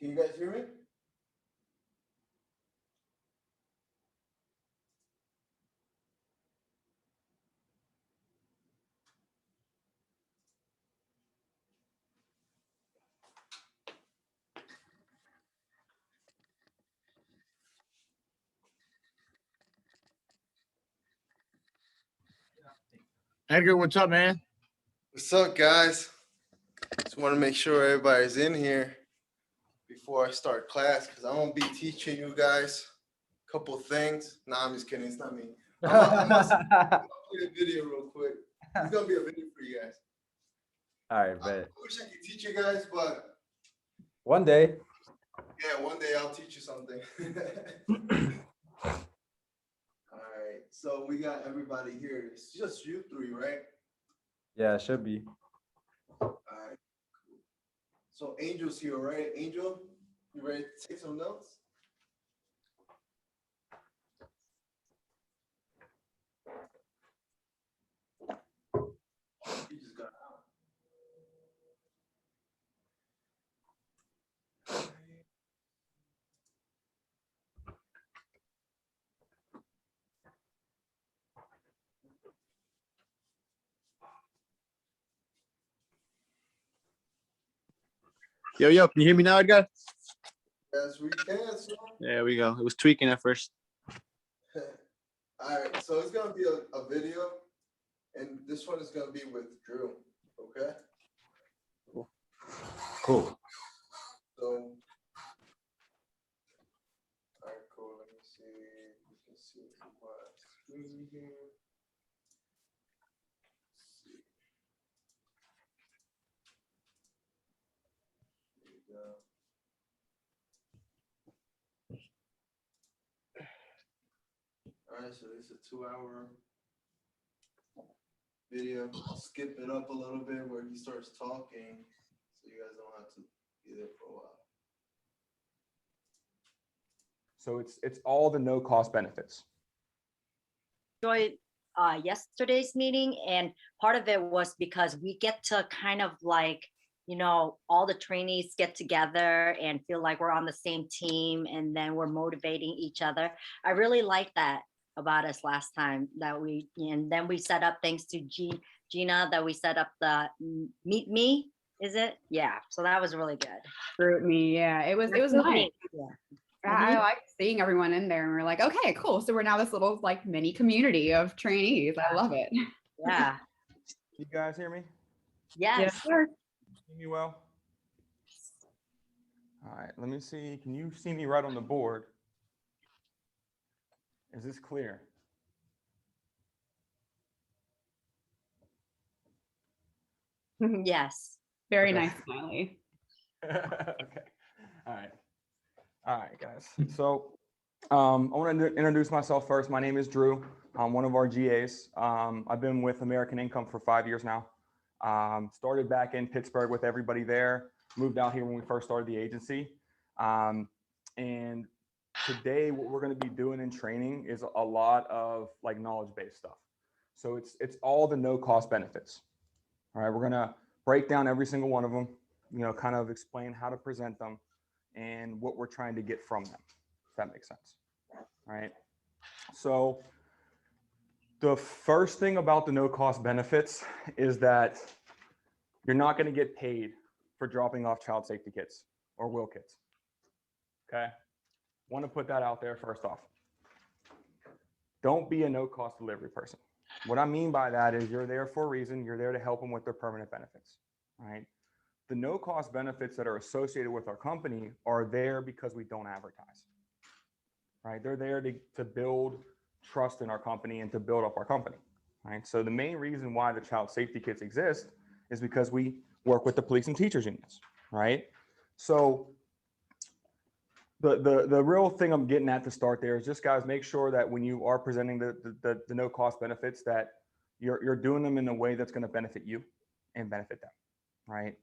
Can you guys hear me? Edgar, what's up, man? What's up, guys? Just want to make sure everybody's in here before I start class because I'm going to be teaching you guys a couple things. Nah, I'm just kidding. It's not me. I'm gonna play a video real quick. It's going to be a video for you guys. All right, bet. I wish I could teach you guys, but One day. yeah, one day I'll teach you something. All right, so we got everybody here. It's just you three, right? Yeah, it should be. All right, cool. So Angel's here, right? Angel, you ready to take some notes? He just got out. Yo, can you hear me now, Edgar? Yes, we can, sir. There we go. It was tweaking at first. All right, so it's gonna be a video, and this one is gonna be with Drew. Okay. Cool. So, all right, cool. Let me see. You can see it from my screen here. Let's see. There you go. All right, so this is a 2-hour video. I'll skip it up a little bit where he starts talking, so you guys don't have to be there for a while. So it's all the no cost benefits. Enjoyed yesterday's meeting, and part of it was because we get to kind of like, you know, all the trainees get together and feel like we're on the same team, and then we're motivating each other. I really like that about us last time that and then we set up, thanks to Gina, that we set up the Meet Me, is it? Yeah, so that was really good. Group me, yeah, it was Group nice. me, yeah. I like seeing everyone in there, and we're like, okay, cool. So we're now this little like mini community of trainees. I love it. Yeah. You guys hear me? Yes. Sure. See me well? All right, let me see. Can you see me right on the board? Is this clear? Yes. Very Okay. nice, Smiley. Okay. All right, guys. So I want to introduce myself first. My name is Drew. I'm one of our GAs. I've been with American Income for 5 years now. Started back in Pittsburgh with everybody there. Moved out here when we first started the agency. And today, what we're going to be doing in training is a lot of like knowledge-based stuff. So it's all the no-cost benefits. All right, we're going to break down every single one of them, you know, kind of explain how to present them and what we're trying to get from them, if that makes sense. All right. So the first thing about the no-cost benefits is that you're not going to get paid for dropping off child safety kits or will kits. Okay. Want to put that out there first off. Don't be a no-cost delivery person. What I mean by that is you're there for a reason. You're there to help them with their permanent benefits, right? The no-cost benefits that are associated with our company are there because we don't advertise, right? They're there to build trust in our company and to build up our company, right? So the main reason why the child safety kits exist is because we work with the police and teachers unions, right? So the real thing I'm getting at to start there is just, guys, make sure that when you are presenting the no cost benefits that you're doing them in a way that's going to benefit you and benefit them, right?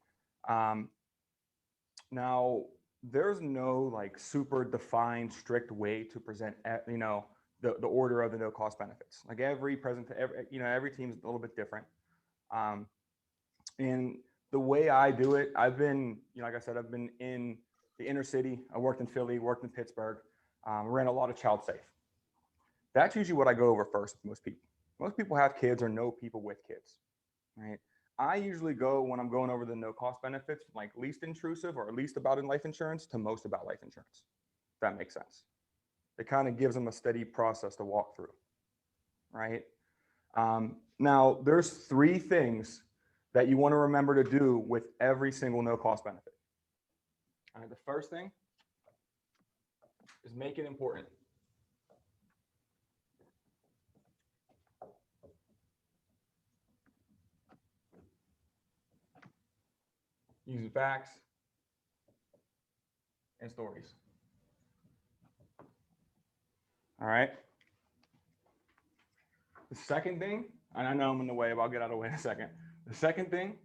Now there's no like super defined strict way to present, you know, the order of the no cost benefits. Like every team is a little bit different. And the way I do it, I've been, you know, like I said, I've been in the inner city. I worked in Philly, worked in Pittsburgh, ran a lot of child safe. That's usually what I go over first with most people. Most people have kids or know people with kids, right? I usually go when I'm going over the no cost benefits, like least intrusive or least about in life insurance to most about life insurance. If that makes sense. It kind of gives them a steady process to walk through, right? Now, there's 3 things that you want to remember to do with every single no cost benefit. All right, the first thing is make it important. Using facts and stories. All right. The second thing, and I know I'm in the way, but I'll get out of the way in a second. The second thing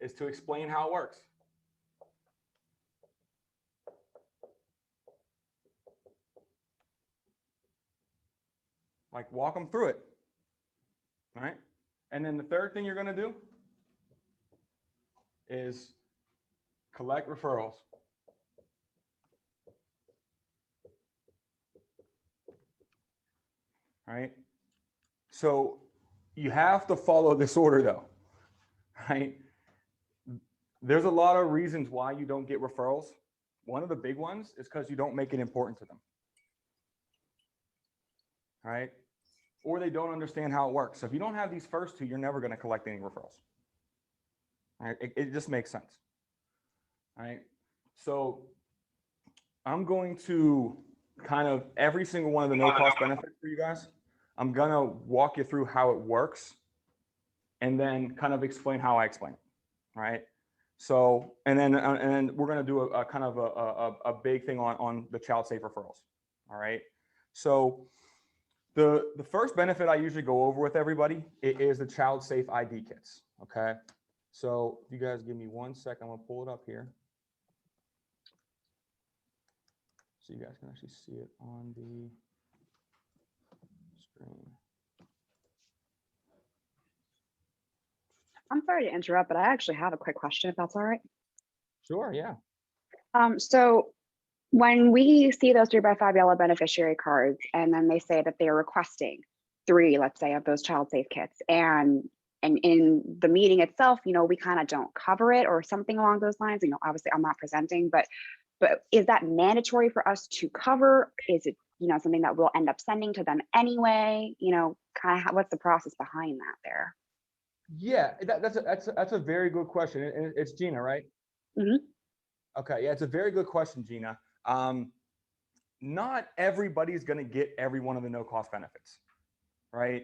is to explain how it works. Like walk them through it. All right. And then the third thing you're going to do is collect referrals. All right. So you have to follow this order though, right? There's a lot of reasons why you don't get referrals. One of the big ones is because you don't make it important to them. All right. Or they don't understand how it works. So if you don't have these first 2, you're never going to collect any referrals. All right. It just makes sense. All right. So I'm going to kind of every single one of the no cost benefits for you guys. I'm going to walk you through how it works and then kind of explain how I explain it. All right. So, and then we're going to do a kind of a big thing on the child safe referrals. All right. So the first benefit I usually go over with everybody is the child safe ID kits. Okay. So if you guys give me 1 second, I'm going to pull it up here. So you guys can actually see it on the screen. I'm sorry to interrupt, but I actually have a quick question, if that's all right. Sure, yeah. So when we see those 3x5 yellow beneficiary cards, and then they say that they're requesting 3, let's say, of those child safe kits, and in the meeting itself, we kind of don't cover it or something along those lines. Obviously I'm not presenting, but is that mandatory for us to cover? Is it, something that we'll end up sending to them anyway? Kind of what's the process behind that there? Yeah, that's a very good question. It's Gina, right? Mm-hmm. Okay, yeah, it's a very good question, Gina. Not everybody's going to get every one of the no cost benefits, right?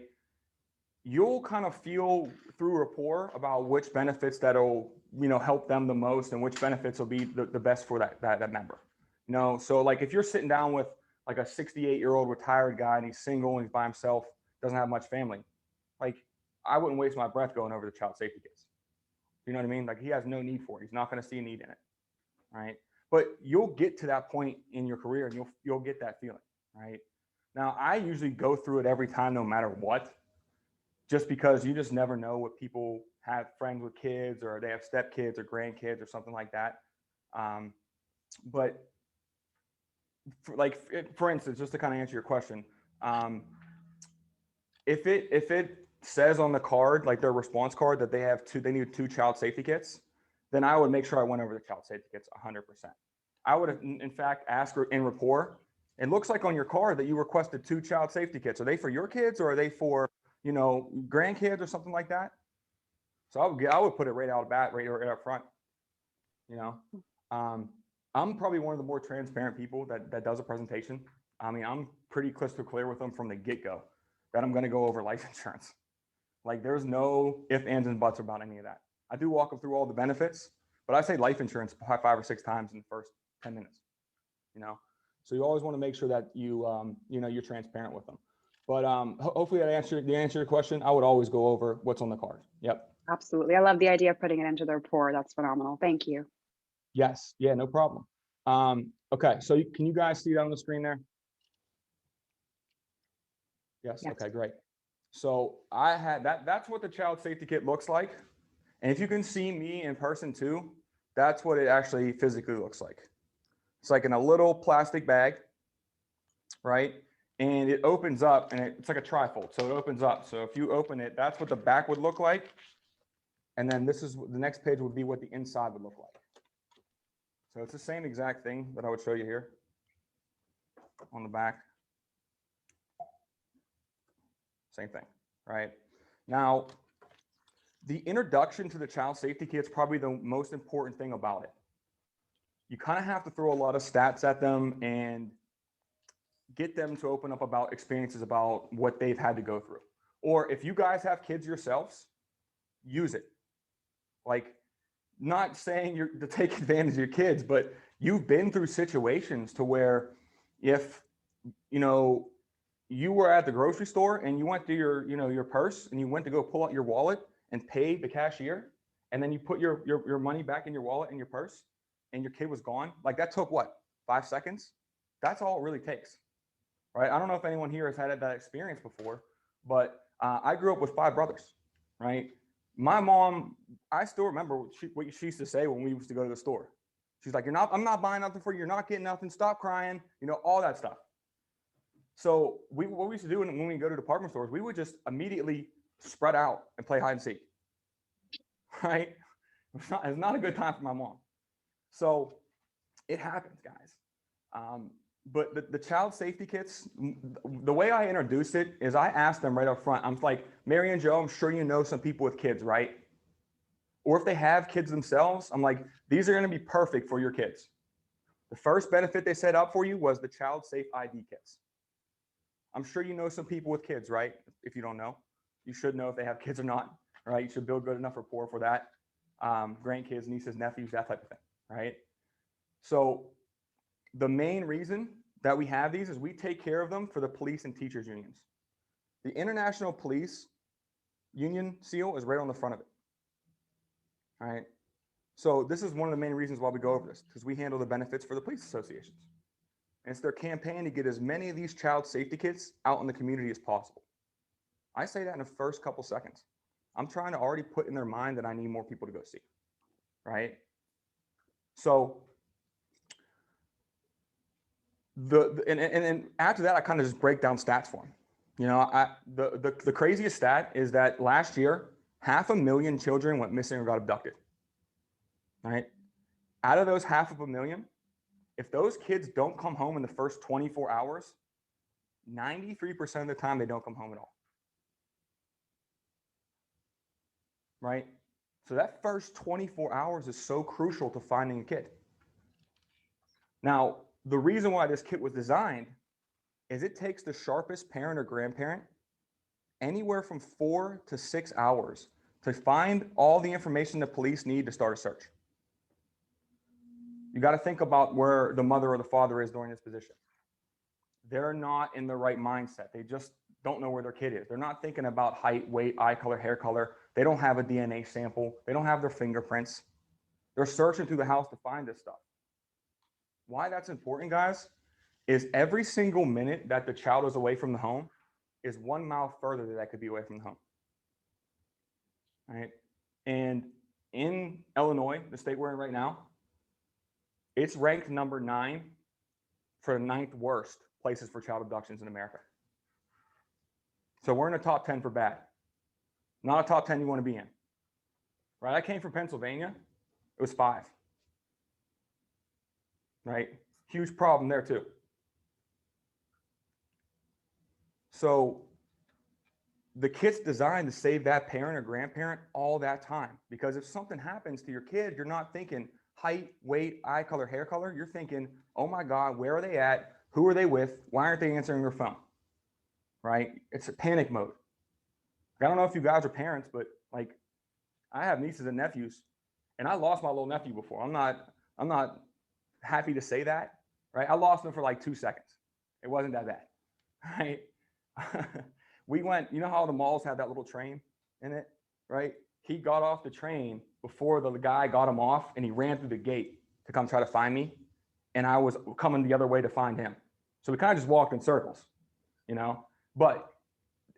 You'll kind of feel through rapport about which benefits that'll help them the most and which benefits will be the best for that member. So like if you're sitting down with like a 68-year-old retired guy and he's single and he's by himself, doesn't have much family, like I wouldn't waste my breath going over the child safety kits. You know what I mean? Like he has no need for it. He's not going to see a need in it, right? But you'll get to that point in your career and you'll get that feeling, right? Now I usually go through it every time, no matter what. Just because you just never know what people have friends with kids or they have stepkids or grandkids or something like that. But for instance, just to kind of answer your question, if it says on the card, like their response card, that they need 2 child safety kits, then I would make sure I went over the child safety kits 100%. I would in fact ask in rapport. It looks like on your card that you requested 2 child safety kits. Are they for your kids or are they for grandkids or something like that? So I would put it right out of bat, right up front. I'm probably one of the more transparent people that does a presentation. I mean, I'm pretty crystal clear with them from the get-go that I'm going to go over life insurance. Like there's no ifs, ands, and buts about any of that. I do walk them through all the benefits, but I say life insurance 5 or 6 times in the first 10 minutes. So you always want to make sure that you're transparent with them. But hopefully that answered your question. I would always go over what's on the card. Yep. Absolutely. I love the idea of putting it into the report. That's phenomenal. Thank you. Yes. Yeah, no problem. Okay. So can you guys see that on the screen there? Yes. Okay, great. So I had that's what the child safety kit looks like. And if you can see me in person too, That's what it actually physically looks like. It's like in a little plastic bag, right? And it opens up, and it's like a trifold. So it opens up. So if you open it, that's what the back would look like. And then this is the next page would be what the inside would look like. So it's the same exact thing that I would show you here on the back. Same thing, right? Now, the introduction to the child safety kit is probably the most important thing about it. You kind of have to throw a lot of stats at them and get them to open up about experiences about what they've had to go through. Or if you guys have kids yourselves, use it. Like, not saying you're to take advantage of your kids, but you've been through situations to where if, you know, you were at the grocery store and you went to your, you know, your purse and you went to go pull out your wallet and pay the cashier, and then you put your money back in your wallet and your purse and your kid was gone. Like, that took what, 5 seconds? That's all it really takes, right? I don't know if anyone here has had that experience before, but I grew up with 5 brothers, right? My mom, I still remember what she used to say when we used to go to the store. She's like, I'm not buying nothing for you. You're not getting nothing. Stop crying. You know, all that stuff. So what we used to do when we go to department stores, we would just immediately spread out and play hide and seek, right? It's not a good time for my mom. So it happens, guys. But the child safety kits, the way I introduced it is I asked them right up front. I'm like, Mary and Joe, I'm sure you know some people with kids, right? Or if they have kids themselves, I'm like, these are going to be perfect for your kids. The first benefit they set up for you was the child safe ID kits. I'm sure you know some people with kids, right? If you don't know, you should know if they have kids or not, right? You should build good enough rapport for that. Grandkids, nieces, nephews, that type of thing, right? So the main reason that we have these is we take care of them for the police and teachers unions. The International Police Union seal is right on the front of it. All right. So this is one of the main reasons why we go over this, because we handle the benefits for the police associations. And it's their campaign to get as many of these child safety kits out in the community as possible. I say that in the first couple seconds. I'm trying to already put in their mind that I need more people to go see, right? So and after that, I kind of just break down stats for them. You know, the craziest stat is that last year, 500,000 children went missing or got abducted, right? Out of those 500,000, if those kids don't come home in the first 24 hours, 93% of the time they don't come home at all, right? So that first 24 hours is so crucial to finding a kid. Now, the reason why this kit was designed is it takes the sharpest parent or grandparent anywhere from 4 to 6 hours to find all the information the police need to start a search. You got to think about where the mother or the father is during this position. They're not in the right mindset. They just don't know where their kid is. They're not thinking about height, weight, eye color, hair color. They don't have a DNA sample. They don't have their fingerprints. They're searching through the house to find this stuff. Why that's important, guys, is every single minute that the child is away from the home is 1 mile further that could be away from the home. All right. And in Illinois, the state we're in right now, it's ranked number 9 for the 9th worst places for child abductions in America. So we're in the top 10 for bad. Not a top 10 you want to be in. Right? I came from Pennsylvania. It was 5. Right? Huge problem there too. So the kit's designed to save that parent or grandparent all that time, because if something happens to your kid, you're not thinking height, weight, eye color, hair color. You're thinking, oh my God, where are they at? Who are they with? Why aren't they answering their phone? Right? It's a panic mode. I don't know if you guys are parents, but like I have nieces and nephews, and I lost my little nephew before. I'm not happy to say that, right? I lost him for like 2 seconds. It wasn't that bad, right? We went, you know how the malls have that little train in it, right? He got off the train before the guy got him off, and he ran through the gate to come try to find me. And I was coming the other way to find him. So we kind of just walked in circles, you know? But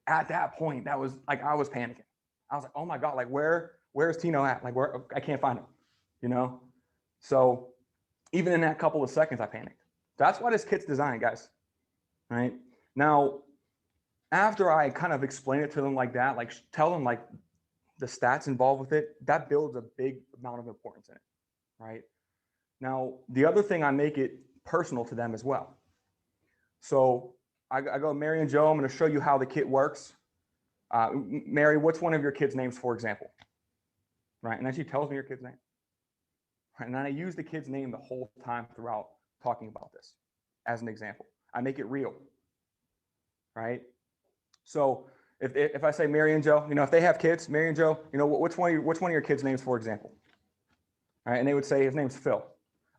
at that point, that was like, I was panicking. I was like, oh my God, like where's Tino at? Like I can't find him, you know? So even in that couple of seconds, I panicked. That's why this kit's designed, guys. Right now, after I kind of explain it to them like that, like tell them like the stats involved with it, that builds a big amount of importance in it. Right now, the other thing, I make it personal to them as well. So I go, Mary and Joe, I'm going to show you how the kit works. Mary, what's one of your kids' names, for example? Right. And then she tells me your kid's name. Right. And then I use the kid's name the whole time throughout talking about this as an example. I make it real. Right. So if I say Mary and Joe, you know, if they have kids, Mary and Joe, you know, what's one of your kids' names, for example? All right. And they would say his name's Phil.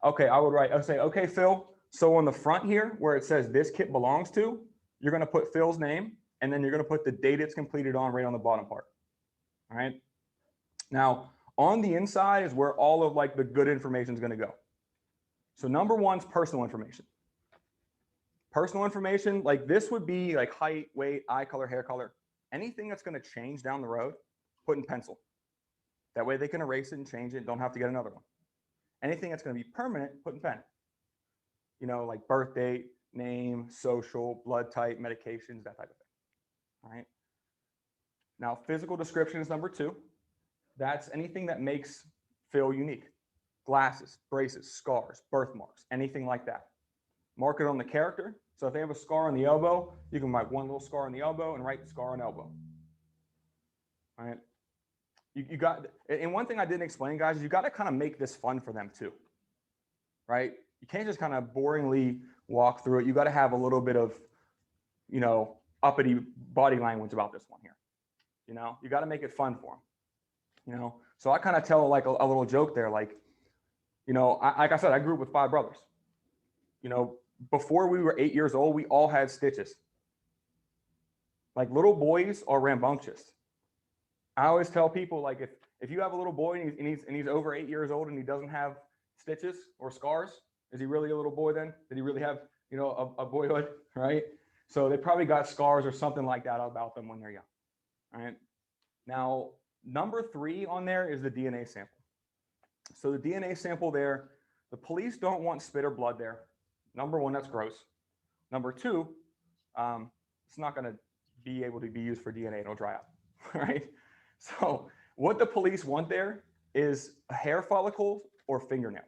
Okay. I would say, okay, Phil. So on the front here, where it says this kit belongs to, you're going to put Phil's name, and then you're going to put the date it's completed on right on the bottom part. All right. Now, on the inside is where all of like the good information is going to go. So number one is personal information. Personal information, like this would be like height, weight, eye color, hair color. Anything that's going to change down the road, put in pencil. That way they can erase it and change it and don't have to get another one. Anything that's going to be permanent, put in pen. You know, like birth date, name, social, blood type, medications, that type of thing. All right. Now, physical description is number two. That's anything that makes Phil unique. Glasses, braces, scars, birthmarks, anything like that. Mark it on the character. So if they have a scar on the elbow, you can write one little scar on the elbow and write the scar on elbow. All right. You got, and one thing I didn't explain, guys, is you got to kind of make this fun for them too. Right? You can't just kind of boringly walk through it. You got to have a little bit of, you know, uppity body language about this one here. You know, you got to make it fun for them. You know, so I kind of tell like a little joke there, like, you know, like I said, I grew up with 5 brothers. You know, before we were 8 years old, we all had stitches. Like little boys are rambunctious. I always tell people, like, if you have a little boy and he's over 8 years old and he doesn't have stitches or scars, is he really a little boy then? Did he really have, you know, a boyhood, right? So they probably got scars or something like that about them when they're young. All right. Now, number 3 on there is the DNA sample. So the DNA sample there, the police don't want spit or blood there. Number 1, that's gross. Number 2, it's not going to be able to be used for DNA. It'll dry up, right? So what the police want there is a hair follicle or fingernail.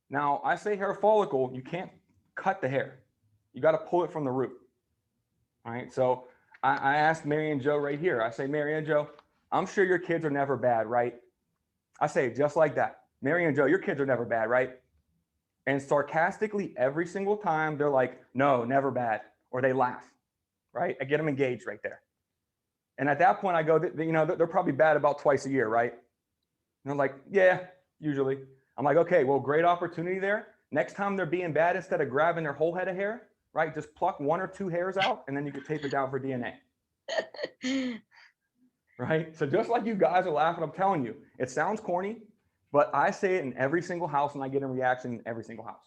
Now, I say hair follicle, you can't cut the hair. You got to pull it from the root. All right. So I asked Mary and Joe right here. I say, Mary and Joe, I'm sure your kids are never bad, right? I say just like that. Mary and Joe, your kids are never bad, right? And sarcastically, every single time, they're like, no, never bad. Or they laugh, right? I get them engaged right there. And at that point, I go, you know, they're probably bad about twice a year, right? And they're like, yeah, usually. I'm like, okay, well, great opportunity there. Next time they're being bad, instead of grabbing their whole head of hair, right? Just pluck 1 or 2 hairs out, and then you can tape it down for DNA. Right? So just like you guys are laughing, I'm telling you, it sounds corny, but I say it in every single house, and I get a reaction in every single house.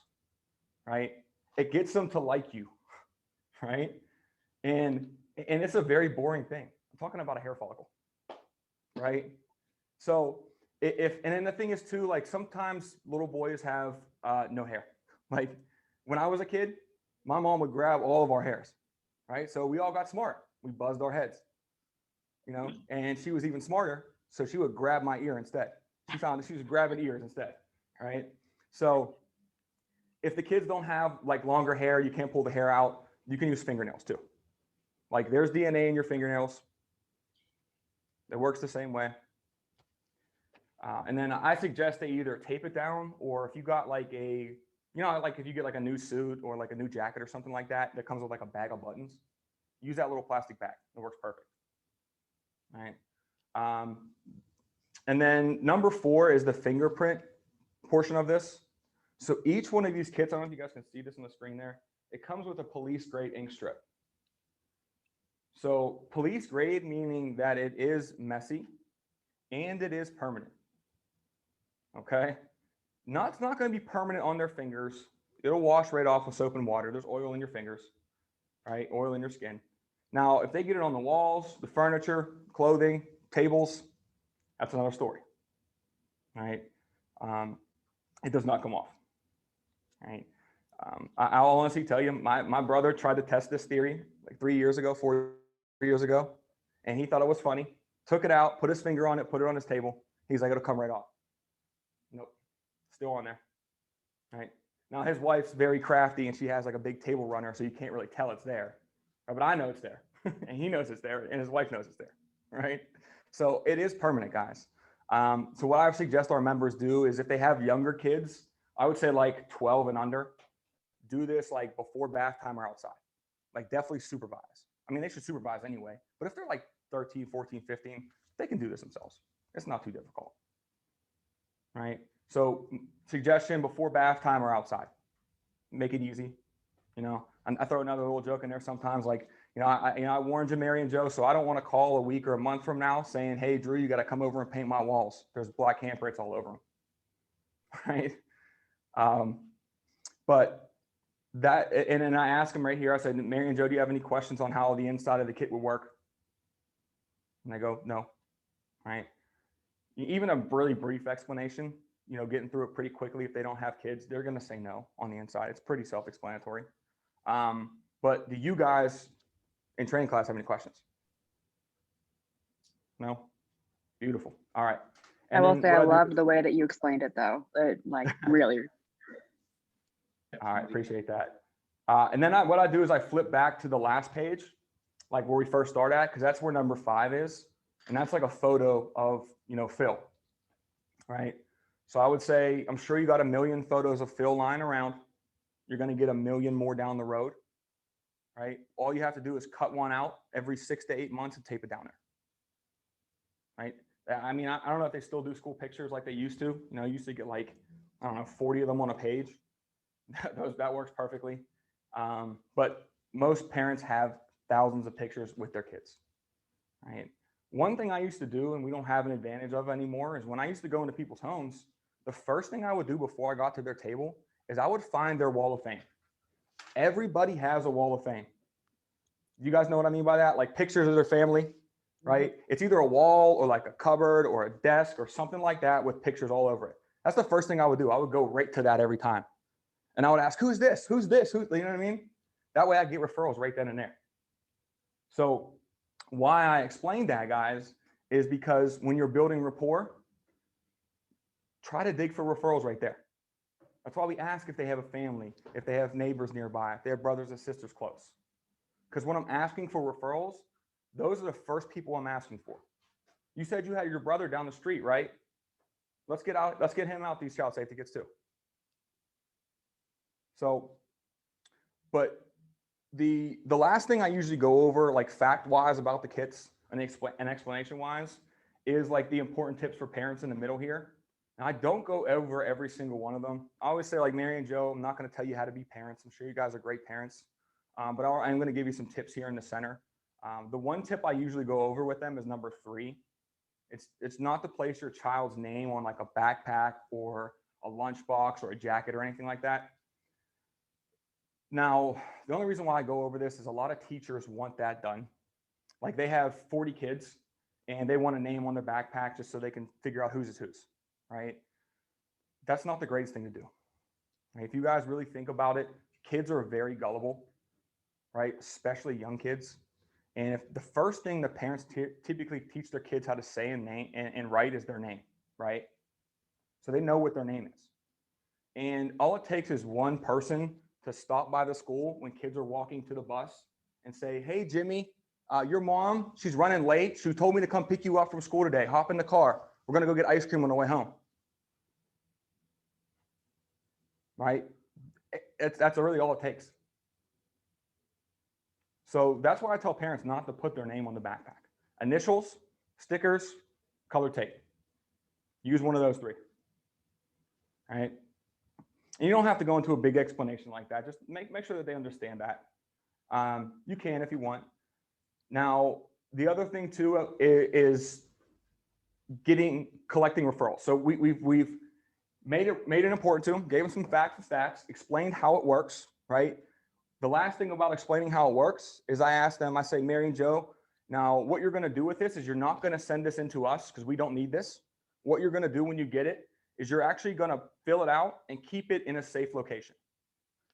Right? It gets them to like you. Right? And it's a very boring thing. I'm talking about a hair follicle. Right? So and then the thing is too, like sometimes little boys have no hair. Like when I was a kid, my mom would grab all of our hairs, right? So we all got smart. We buzzed our heads, you know, and she was even smarter. So she would grab my ear instead. She found that she was grabbing ears instead, right? So if the kids don't have like longer hair, you can't pull the hair out, you can use fingernails too. Like there's DNA in your fingernails. It works the same way. And then I suggest they either tape it down, or if you got like you know, like if you get like a new suit or like a new jacket or something like that, that comes with like a bag of buttons, use that little plastic bag. It works perfect. All right. And then number 4 is the fingerprint portion of this. So each one of these kits, I don't know if you guys can see this on the screen there, it comes with a police grade ink strip. So police grade meaning that it is messy and it is permanent. Okay. It's not going to be permanent on their fingers. It'll wash right off with soap and water. There's oil in your fingers, right? Oil in your skin. Now, if they get it on the walls, the furniture, clothing, tables, that's another story. All right. it does not come off. Right? I'll honestly tell you, my brother tried to test this theory like 4 years ago, and he thought it was funny. Took it out, put his finger on it, put it on his table. He's like, it'll come right off. Nope, still on there. Right? Now his wife's very crafty, and she has like a big table runner, so you can't really tell it's there. But I know it's there, and he knows it's there, and his wife knows it's there. Right? So it is permanent, guys. So what I suggest our members do is if they have younger kids, I would say like 12 and under, do this like before bath time or outside. Like definitely supervise. I mean, they should supervise anyway, but if they're like 13, 14, 15, they can do this themselves. It's not too difficult. Right? So suggestion before bath time or outside. Make it easy. You know, and I throw another little joke in there sometimes, like, I warned you, Mary and Joe, so I don't want to call a week or a month from now saying, hey, Drew, you got to come over and paint my walls. There's black handprints all over them. Right? But that, and then I asked him right here, I said, Mary and Joe, do you have any questions on how the inside of the kit would work? And they go, no. Right? Even a really brief explanation, getting through it pretty quickly. If they don't have kids, they're going to say no on the inside. It's pretty self-explanatory. But do you guys in training class have any questions? No? Beautiful. All right. I will say I love the way that you explained it, though. Really. All right, appreciate that. And then what I do is I flip back to the last page, like where we first start at, because that's where number 5 is. And that's like a photo of, Phil, right? So I would say, I'm sure you got 1 million photos of Phil lying around. You're going to get 1 million more down the road, right? All you have to do is cut one out every 6 to 8 months and tape it down there, right? I mean, I don't know if they still do school pictures like they used to. You used to get like, 40 of them on a page. That works perfectly. But most parents have thousands of pictures with their kids, right? One thing I used to do, and we don't have an advantage of anymore, is when I used to go into people's homes, the first thing I would do before I got to their table is I would find their wall of fame. Everybody has a wall of fame. You guys know what I mean by that? Like pictures of their family, right? It's either a wall or like a cupboard or a desk or something like that with pictures all over it. That's the first thing I would do. I would go right to that every time. And I would ask, who's this? Who's this? You know what I mean? That way I get referrals right then and there. So why I explained that, guys, is because when you're building rapport, try to dig for referrals right there. That's why we ask if they have a family, if they have neighbors nearby, if they have brothers and sisters close. Because when I'm asking for referrals, those are the first people I'm asking for. You said you had your brother down the street, right? Let's get him out these child safety kits too. So, but the last thing I usually go over, like fact-wise about the kits and explanation-wise, is like the important tips for parents in the middle here. And I don't go over every single one of them. I always say, like Mary and Joe, I'm not going to tell you how to be parents. I'm sure you guys are great parents, but I'm going to give you some tips here in the center. The one tip I usually go over with them is number 3. It's not to place your child's name on like a backpack or a lunchbox or a jacket or anything like that. Now, the only reason why I go over this is a lot of teachers want that done. Like they have 40 kids and they want a name on their backpack just so they can figure out whose is whose, right? That's not the greatest thing to do. Right? If you guys really think about it, kids are very gullible, right? Especially young kids. And if the first thing the parents typically teach their kids how to say and write is their name, right? So they know what their name is. And all it takes is one person to stop by the school when kids are walking to the bus and say, hey, Jimmy, your mom, she's running late. She told me to come pick you up from school today. Hop in the car. We're going to go get ice cream on the way home. Right? That's really all it takes. So that's why I tell parents not to put their name on the backpack. Initials, stickers, color tape. Use one of those 3. All right? And you don't have to go into a big explanation like that. Just make sure that they understand that. You can if you want. Now, the other thing too is collecting referrals. So we've made it important to them, gave them some facts and stats, explained how it works, right? The last thing about explaining how it works is I ask them, I say, Mary and Joe, now what you're going to do with this is you're not going to send this into us because we don't need this. What you're going to do when you get it is you're actually going to fill it out and keep it in a safe location.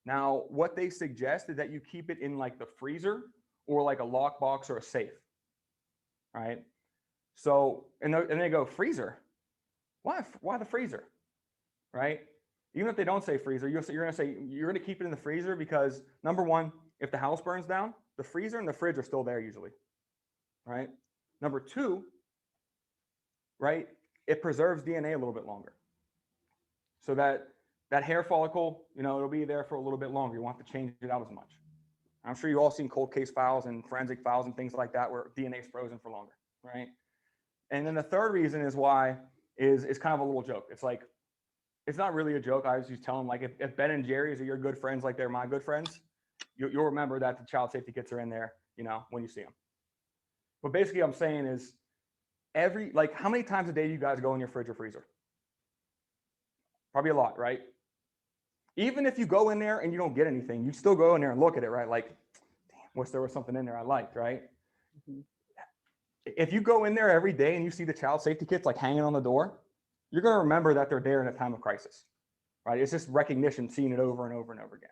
Now, what they suggest is that you keep it in like the freezer or like a lockbox or a safe, right? So, and they go, freezer? Why the freezer, right? Even if they don't say freezer, you're going to say, you're going to keep it in the freezer because number one, if the house burns down, the freezer and the fridge are still there usually, right? Number two, right, it preserves DNA a little bit longer. So that hair follicle, you know, it'll be there for a little bit longer. You won't have to change it out as much. I'm sure you all seen cold case files and forensic files and things like that where DNA is frozen for longer, right? And then the third reason is why is kind of a little joke. It's like, it's not really a joke. I was just telling them, like, if Ben and Jerry's are your good friends, like they're my good friends, you'll remember that the child safety kits are in there, you know, when you see them. But basically I'm saying is like how many times a day do you guys go in your fridge or freezer? Probably a lot, right? Even if you go in there and you don't get anything, you still go in there and look at it, right? Like, damn, wish there was something in there I liked, right? Mm-hmm. If you go in there every day and you see the child safety kits like hanging on the door, you're going to remember that they're there in a time of crisis, right? It's just recognition, seeing it over and over and over again.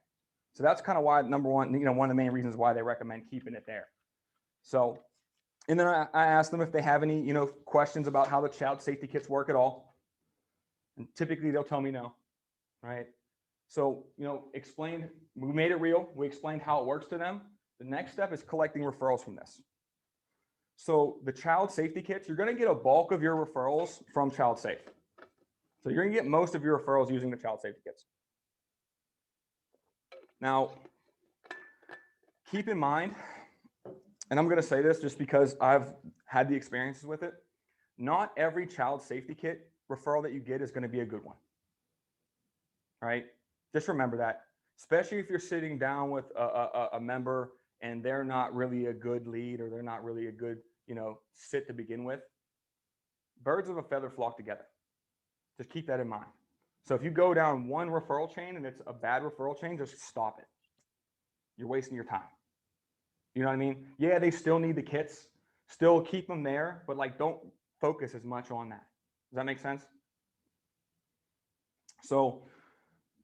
So that's kind of why, number one, you know, one of the main reasons why they recommend keeping it there. So, and then I asked them if they have any, you know, questions about how the child safety kits work at all. And typically they'll tell me no, right? So, you know, we made it real. We explained how it works to them. The next step is collecting referrals from this. So the child safety kits, you're going to get a bulk of your referrals from Child Safe. So you're going to get most of your referrals using the child safety kits. Now, keep in mind, and I'm going to say this just because I've had the experiences with it, not every child safety kit referral that you get is going to be a good one. All right? Just remember that, especially if you're sitting down with a member and they're not really a good lead or they're not really a good, you know, sit to begin with. Birds of a feather flock together. Just keep that in mind. So if you go down one referral chain and it's a bad referral chain, just stop it. You're wasting your time. You know what I mean? Yeah, they still need the kits. Still keep them there, but like don't focus as much on that. Does that make sense? So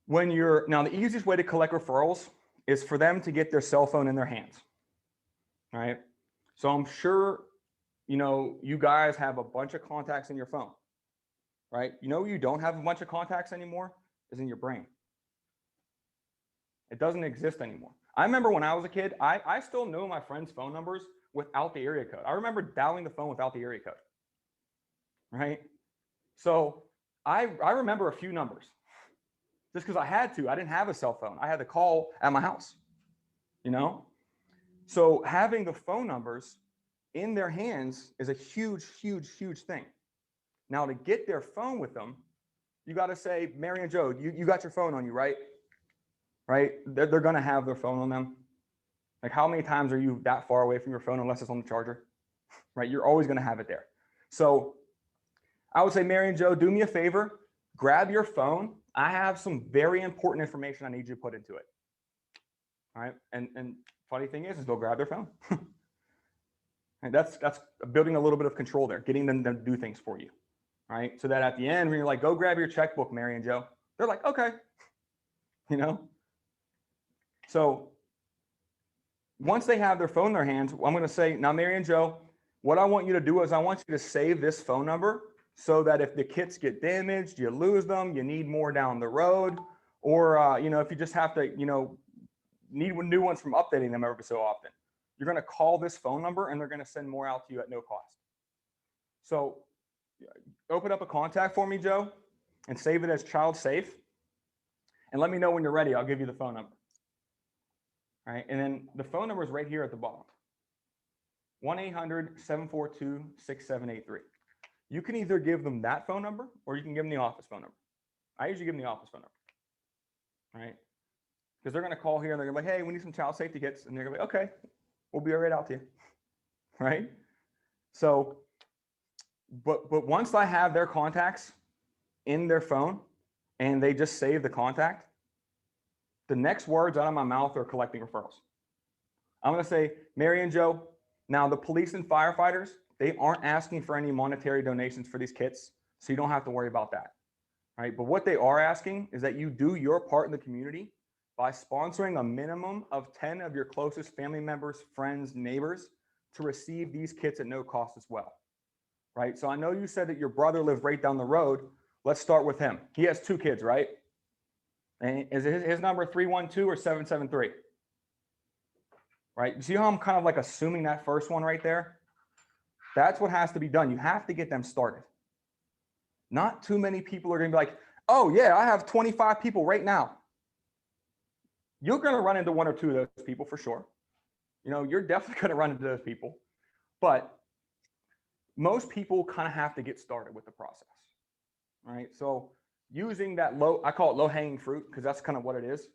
now the easiest way to collect referrals is for them to get their cell phone in their hands. All right. So I'm sure, you know, you guys have a bunch of contacts in your phone, right? You know, you don't have a bunch of contacts anymore is in your brain. It doesn't exist anymore. I remember when I was a kid, I still know my friends' phone numbers without the area code. I remember dialing the phone without the area code, right? So I remember a few numbers just because I had to. I didn't have a cell phone. I had to call at my house, you know? So having the phone numbers in their hands is a huge, huge, huge thing. Now to get their phone with them, you got to say, Mary and Joe, you got your phone on you, right? Right? They're going to have their phone on them. Like how many times are you that far away from your phone unless it's on the charger, right? You're always going to have it there. So I would say, Mary and Joe, do me a favor, grab your phone. I have some very important information I need you to put into it. All right. And funny thing is they'll grab their phone. And that's building a little bit of control there, getting them to do things for you. All right. So that at the end, when you're like, go grab your checkbook, Mary and Joe, they're like, okay. You know? So once they have their phone in their hands, I'm going to say, now, Mary and Joe, what I want you to do is I want you to save this phone number so that if the kits get damaged, you lose them, you need more down the road, or, you know, if you just have to, you know, need new ones from updating them every so often, you're going to call this phone number and they're going to send more out to you at no cost. So open up a contact for me, Joe, and save it as child safe. And let me know when you're ready. I'll give you the phone number. All right. And then the phone number is right here at the bottom. 1-800-742-6783. You can either give them that phone number or you can give them the office phone number. I usually give them the office phone number. All right. Because they're going to call here and they're going to be like, hey, we need some child safety kits. And they're going to be like, okay, we'll be right out to you. Right. So, but once I have their contacts in their phone and they just save the contact, the next words out of my mouth are collecting referrals. I'm going to say, Mary and Joe, now the police and firefighters, they aren't asking for any monetary donations for these kits, so you don't have to worry about that. right? But what they are asking is that you do your part in the community by sponsoring a minimum of 10 of your closest family members, friends, neighbors to receive these kits at no cost as well, right? So I know you said that your brother lived right down the road. Let's start with him. He has 2 kids, right? And is his number 312 or 773? Right? You see how I'm kind of like assuming that first one right there? That's what has to be done. You have to get them started. Not too many people are going to be like, oh yeah, I have 25 people right now. You're going to run into 1 or 2 of those people for sure. You know, you're definitely going to run into those people, but most people kind of have to get started with the process, right? So using that I call it low hanging fruit, because that's kind of what it is.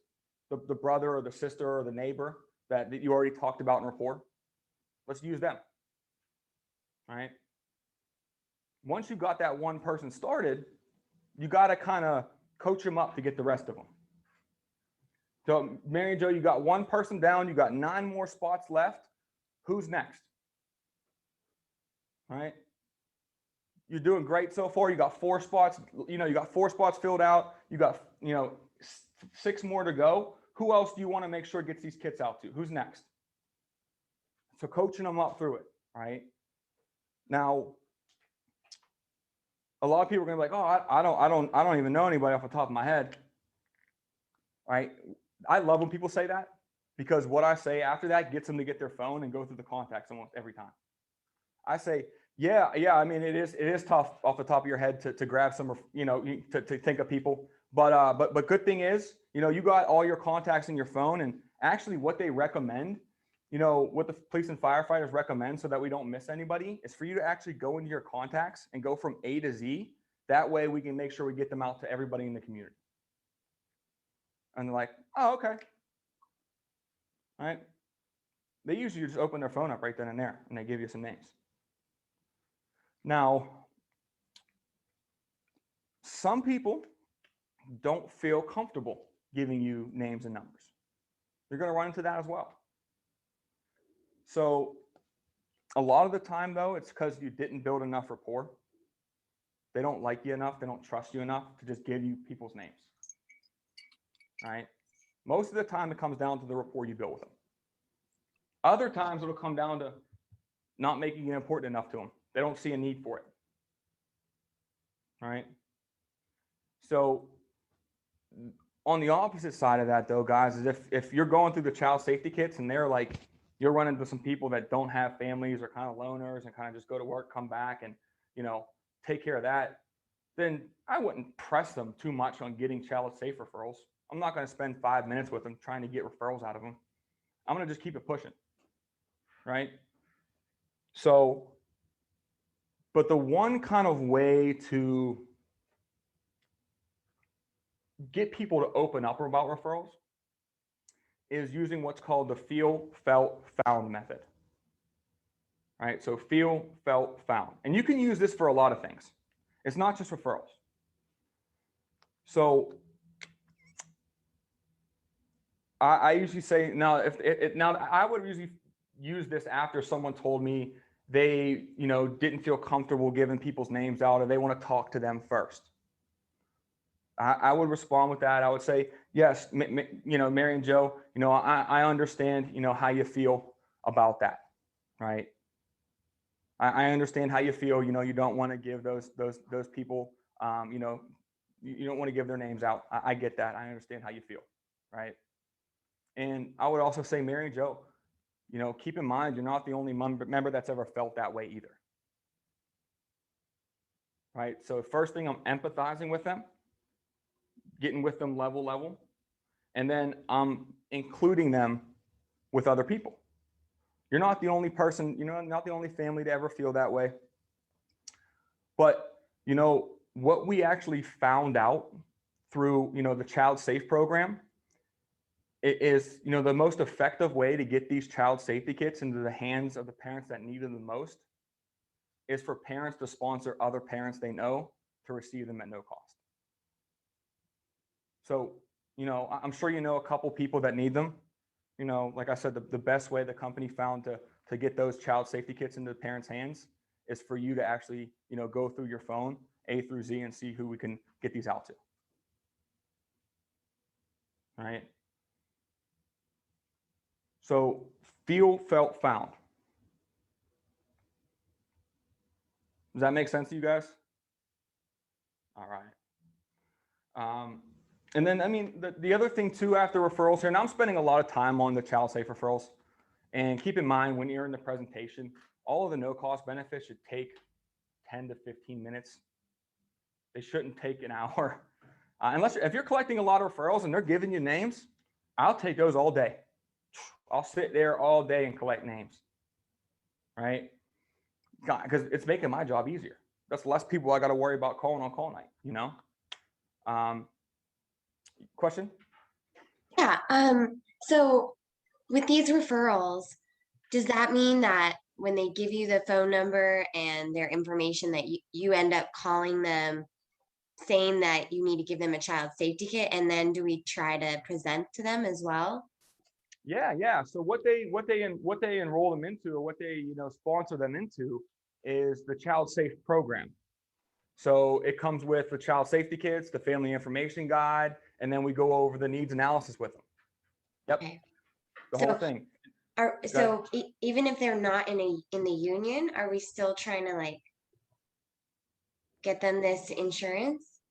The brother or the sister or the neighbor that you already talked about in rapport. Let's use them, right? Once you got that one person started, you got to kind of coach them up to get the rest of them. So Mary and Joe, you got 1 person down, you got 9 more spots left. Who's next? All right. You're doing great so far. You got 4 spots, you got 4 spots filled out. You got, 6 more to go. Who else do you want to make sure gets these kits out to? Who's next? So coaching them up through it, right? Now, a lot of people are going to be like, oh, I don't even know anybody off the top of my head, right? I love when people say that, because what I say after that gets them to get their phone and go through the contacts almost every time. I say, yeah. I mean, it is tough off the top of your head to grab some, to think of people. But good thing is, you got all your contacts in your phone, and actually what they recommend, what the police and firefighters recommend so that we don't miss anybody is for you to actually go into your contacts and go from A to Z. That way we can make sure we get them out to everybody in the community. And they're like, oh, okay. All right. They usually just open their phone up right then and there, and they give you some names. Now, some people don't feel comfortable giving you names and numbers. You're going to run into that as well. So a lot of the time, though, it's because you didn't build enough rapport. They don't like you enough. They don't trust you enough to just give you people's names. All right. Most of the time, it comes down to the rapport you build with them. Other times, it'll come down to not making it important enough to them. They don't see a need for it. All right. So on the opposite side of that, though, guys, is if you're going through the child safety kits and they're like, you're running into some people that don't have families or kind of loners and kind of just go to work, come back and, take care of that, then I wouldn't press them too much on getting child safe referrals. I'm not going to spend 5 minutes with them trying to get referrals out of them. I'm going to just keep it pushing. Right. So, but the one kind of way to get people to open up about referrals is using what's called the feel, felt, found method. All right, so feel, felt, found. And you can use this for a lot of things. It's not just referrals. So I usually say, now, I would usually use this after someone told me they, didn't feel comfortable giving people's names out or they want to talk to them first. I would respond with that. I would say, yes, Mary and Joe, I understand, how you feel about that, right? I understand how you feel. You don't want to give those people, you don't want to give their names out. I get that. I understand how you feel, right? And I would also say, Mary and Joe, keep in mind, you're not the only member that's ever felt that way either, right? So first thing, I'm empathizing with them, getting with them level, and then I'm including them with other people. You're not the only person, not the only family to ever feel that way. But, what we actually found out through, the Child Safe program is, the most effective way to get these child safety kits into the hands of the parents that need them the most is for parents to sponsor other parents they know to receive them at no cost. So, I'm sure a couple people that need them. Like I said, the best way the company found to get those child safety kits into the parents' hands is for you to actually, go through your phone, A through Z, and see who we can get these out to. All right. So feel, felt, found. Does that make sense to you guys? All right. And then, I mean, the other thing too, after referrals here, now I'm spending a lot of time on the child safe referrals. And keep in mind when you're in the presentation, all of the no cost benefits should take 10 to 15 minutes. They shouldn't take an hour. Unless if you're collecting a lot of referrals and they're giving you names, I'll take those all day. I'll sit there all day and collect names, right? Because it's making my job easier. That's less people I got to worry about calling on call night, you know? Question? Yeah. So with these referrals, does that mean that when they give you the phone number and their information that you end up calling them saying that you need to give them a child safety kit, and then do we try to present to them as well? Yeah. So what they enroll them into, or what they sponsor them into, is the child safe program. So it comes with the child safety kits, the family information guide, and then we go over the needs analysis with them. Yep. Okay. The So- whole thing. Even if they're not in the union, are we still trying to like get them this insurance?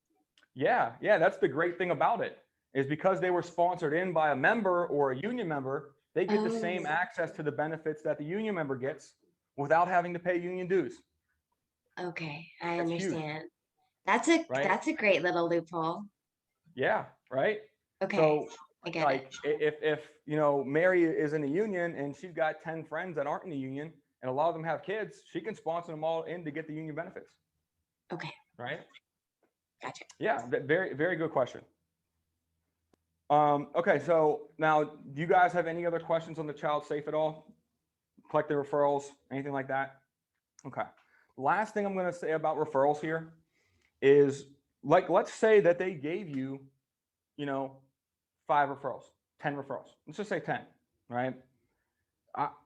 Yeah. That's the great thing about it, is because they were sponsored in by a member or a union member, they get the same Oh. access to the benefits that the union member gets without having to pay union dues. Okay, I That's huge. understand. That's a great little loophole. Yeah. Right. Okay, So I get it. like if Mary is in a union and she's got 10 friends that aren't in the union and a lot of them have kids, she can sponsor them all in to get the union benefits. Okay, Right. gotcha. Yeah. Very, very good question. Okay. So now, do you guys have any other questions on the child safe at all? Collecting referrals, anything like that? Okay. Last thing I'm going to say about referrals here is, like, let's say that they gave you, 5 referrals, 10 referrals. Let's just say 10, right?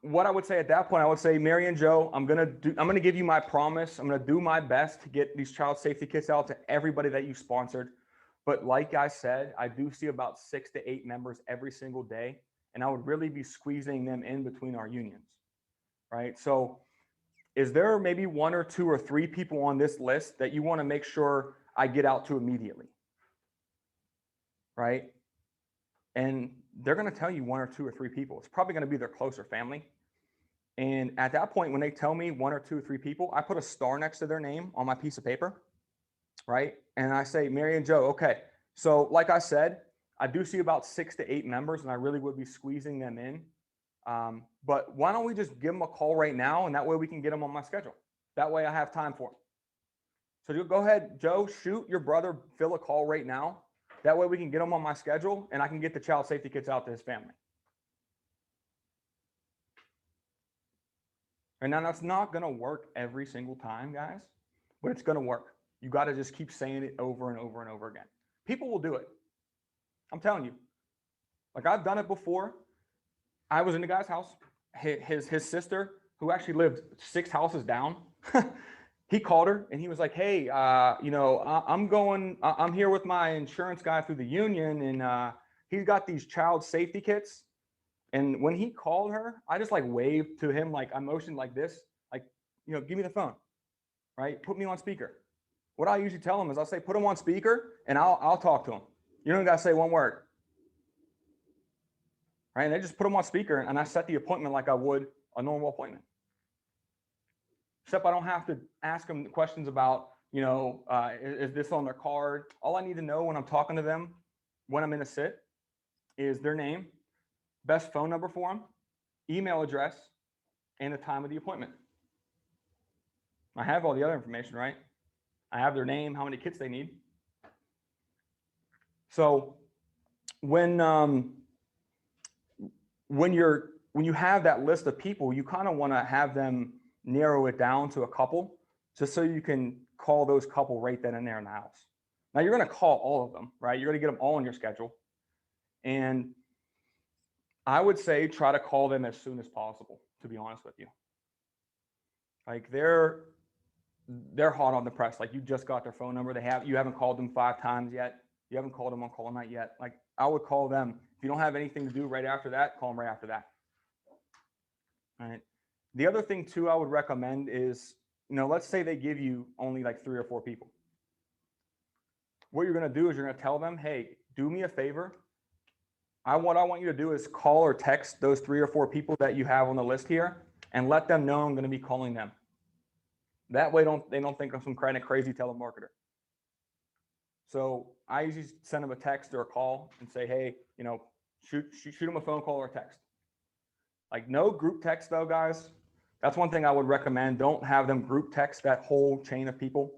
What I would say at that point, I would say, Mary and Joe, I'm gonna give you my promise. I'm gonna do my best to get these child safety kits out to everybody that you sponsored. But like I said, I do see about 6 to 8 members every single day, and I would really be squeezing them in between our unions, right? So is there maybe 1 or 2 or 3 people on this list that you want to make sure I get out to immediately, right? And they're going to tell you 1 or 2 or 3 people. It's probably going to be their closer family. And at that point, when they tell me 1 or 2 or 3 people, I put a star next to their name on my piece of paper, right? And I say, Mary and Joe, okay. So like I said, I do see about 6 to 8 members, and I really would be squeezing them in. But why don't we just give them a call right now, and that way we can get them on my schedule. That way I have time for them. So you go ahead, Joe, shoot your brother Phil a call right now. That way we can get him on my schedule, and I can get the child safety kits out to his family. And now that's not going to work every single time, guys, but it's going to work. You got to just keep saying it over and over and over again. People will do it. I'm telling you. Like, I've done it before. I was in the guy's house. His sister, who actually lived 6 houses down, he called her and he was like, hey, I'm here with my insurance guy through the union, and he's got these child safety kits. And when he called her, I just like waved to him, like I motioned like this, like, give me the phone, right? Put me on speaker. What I usually tell him is I'll say, put him on speaker and I'll talk to him. You don't got to say one word. Right? And they just put him on speaker, and I set the appointment like I would a normal appointment. Except I don't have to ask them questions about, is this on their card? All I need to know when I'm talking to them, when I'm in a sit, is their name, best phone number for them, email address, and the time of the appointment. I have all the other information, right? I have their name, how many kits they need. So when you have that list of people, you kind of want to have them narrow it down to a couple, just so you can call those couple right then and there in the house. Now you're going to call all of them, right? You're going to get them all on your schedule. And I would say try to call them as soon as possible, to be honest with you. Like they're hot on the press. Like you just got their phone number. You haven't called them 5 times yet. You haven't called them on call night yet. Like I would call them. If you don't have anything to do right after that, call them right after that. All right. The other thing too, I would recommend is, let's say they give you only like 3 or 4 people. What you're going to do is you're going to tell them, hey, do me a favor. What I want you to do is call or text those 3 or 4 people that you have on the list here and let them know I'm going to be calling them. That way they don't think I'm some kind of crazy telemarketer. So I usually send them a text or a call and say, hey, shoot them a phone call or a text. Like no group text though, guys. That's one thing I would recommend. Don't have them group text that whole chain of people.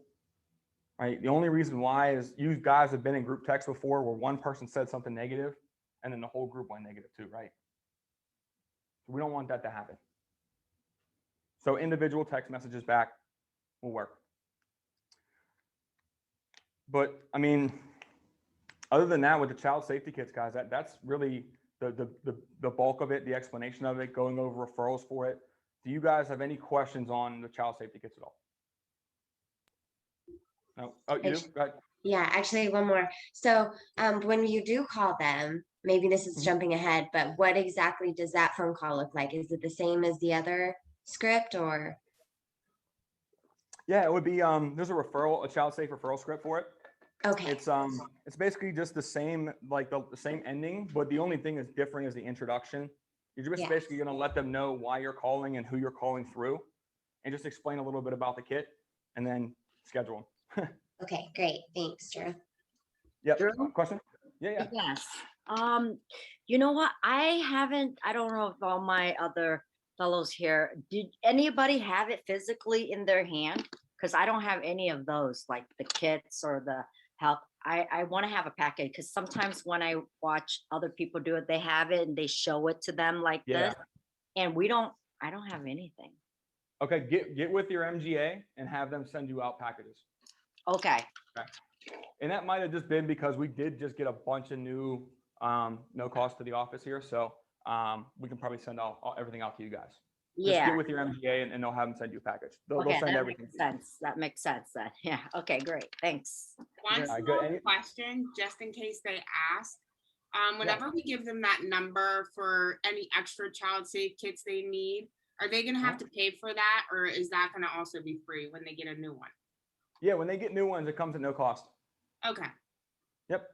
Right? The only reason why is you guys have been in group text before where one person said something negative and then the whole group went negative too, right? So we don't want that to happen. So individual text messages back will work. But I mean, other than that, with the child safety kits, guys, that's really the bulk of it, the explanation of it, going over referrals for it. Do you guys have any questions on the child safety kits at all? No. Oh, you do? Go ahead. Yeah, actually one more. So when you do call them, maybe this is jumping ahead, but what exactly does that phone call look like? Is it the same as the other script or? Yeah, it would be there's a child safe referral script for it. Okay. It's basically just the same, like the same ending, but the only thing that's different is the introduction. You're just basically going to let them know why you're calling and who you're calling through, and just explain a little bit about the kit, and then schedule them. Okay, great. Thanks, Drew. Yep. Drew? Question? Yeah. Yes. You know what? I don't know if all my other fellows here, did anybody have it physically in their hand? Because I don't have any of those, like the kits or the help. I want to have a package because sometimes when I watch other people do it, they have it and they show it to them like this. And I don't have anything. Okay, get with your MGA and have them send you out packages. Okay. And that might have just been because we did just get a bunch of new no cost to the office here. So we can probably send everything out to you guys. Just get with your MGA and they'll have them send you a package. They'll send everything. That makes sense then. Yeah. Okay, great. Thanks. One small question, just in case they ask. Whenever we give them that number for any extra child safe kits they need, are they going to have to pay for that, or is that going to also be free when they get a new one? Yeah, when they get new ones, it comes at no cost. Okay. Yep.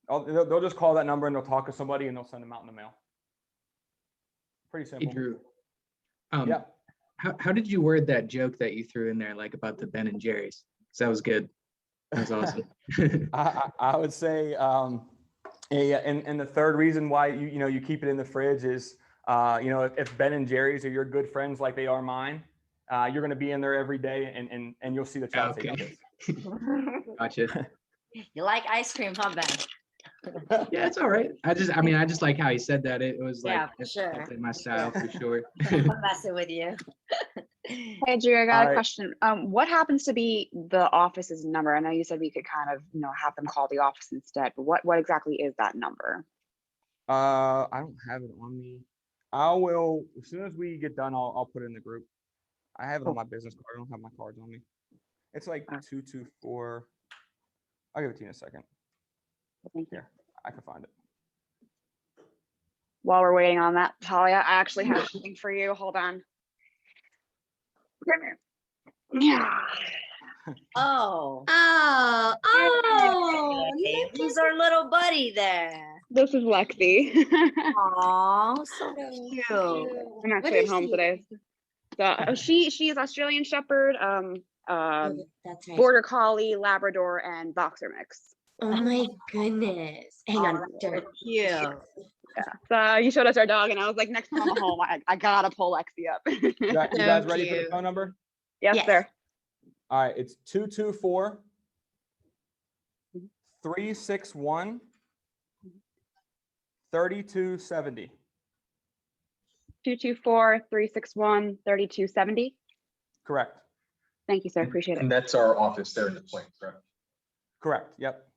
They'll just call that number and they'll talk to somebody and they'll send them out in the mail. Pretty simple. Hey, Drew. Yeah. How did you word that joke that you threw in there, like about the Ben and Jerry's? Because that was good. That was awesome. I would say, and the third reason why you keep it in the fridge is, if Ben and Jerry's are your good friends like they are mine, you're going to be in there every day and you'll see the child safety kits. Gotcha. You like ice cream, huh, Ben? Yeah, it's all right. I just like how he said that. It was like, for sure. My style for sure. I'm messing with you. Hey, Drew, I got a question. What happens to be the office's number? I know you said we could kind of, have them call the office instead, but what exactly is that number? I don't have it on me. I will, as soon as we get done, I'll put it in the group. I have it on my business card. I don't have my cards on me. It's like 224. I'll give it to you in a second. Thank you. Here, I can find it. While we're waiting on that, Talia, I actually have something for you. Hold on. Come here. Yeah. Oh. Oh, Who's our little buddy there? This is Lexi. Oh, so cute. I'm actually at home today. So she is Australian Shepherd, that's right. Border Collie, Labrador, and Boxer mix. Oh my goodness. Hang on. So cute. Yeah. So you showed us our dog, and I was like, next time I'm home, I gotta pull Lexi up. You guys ready for the phone number? Yes, sir. All right, it's 224 361 3270. 224-361-3270. Correct. Thank you, sir. Appreciate it. And that's our office there in the plane, correct? Correct. Yep.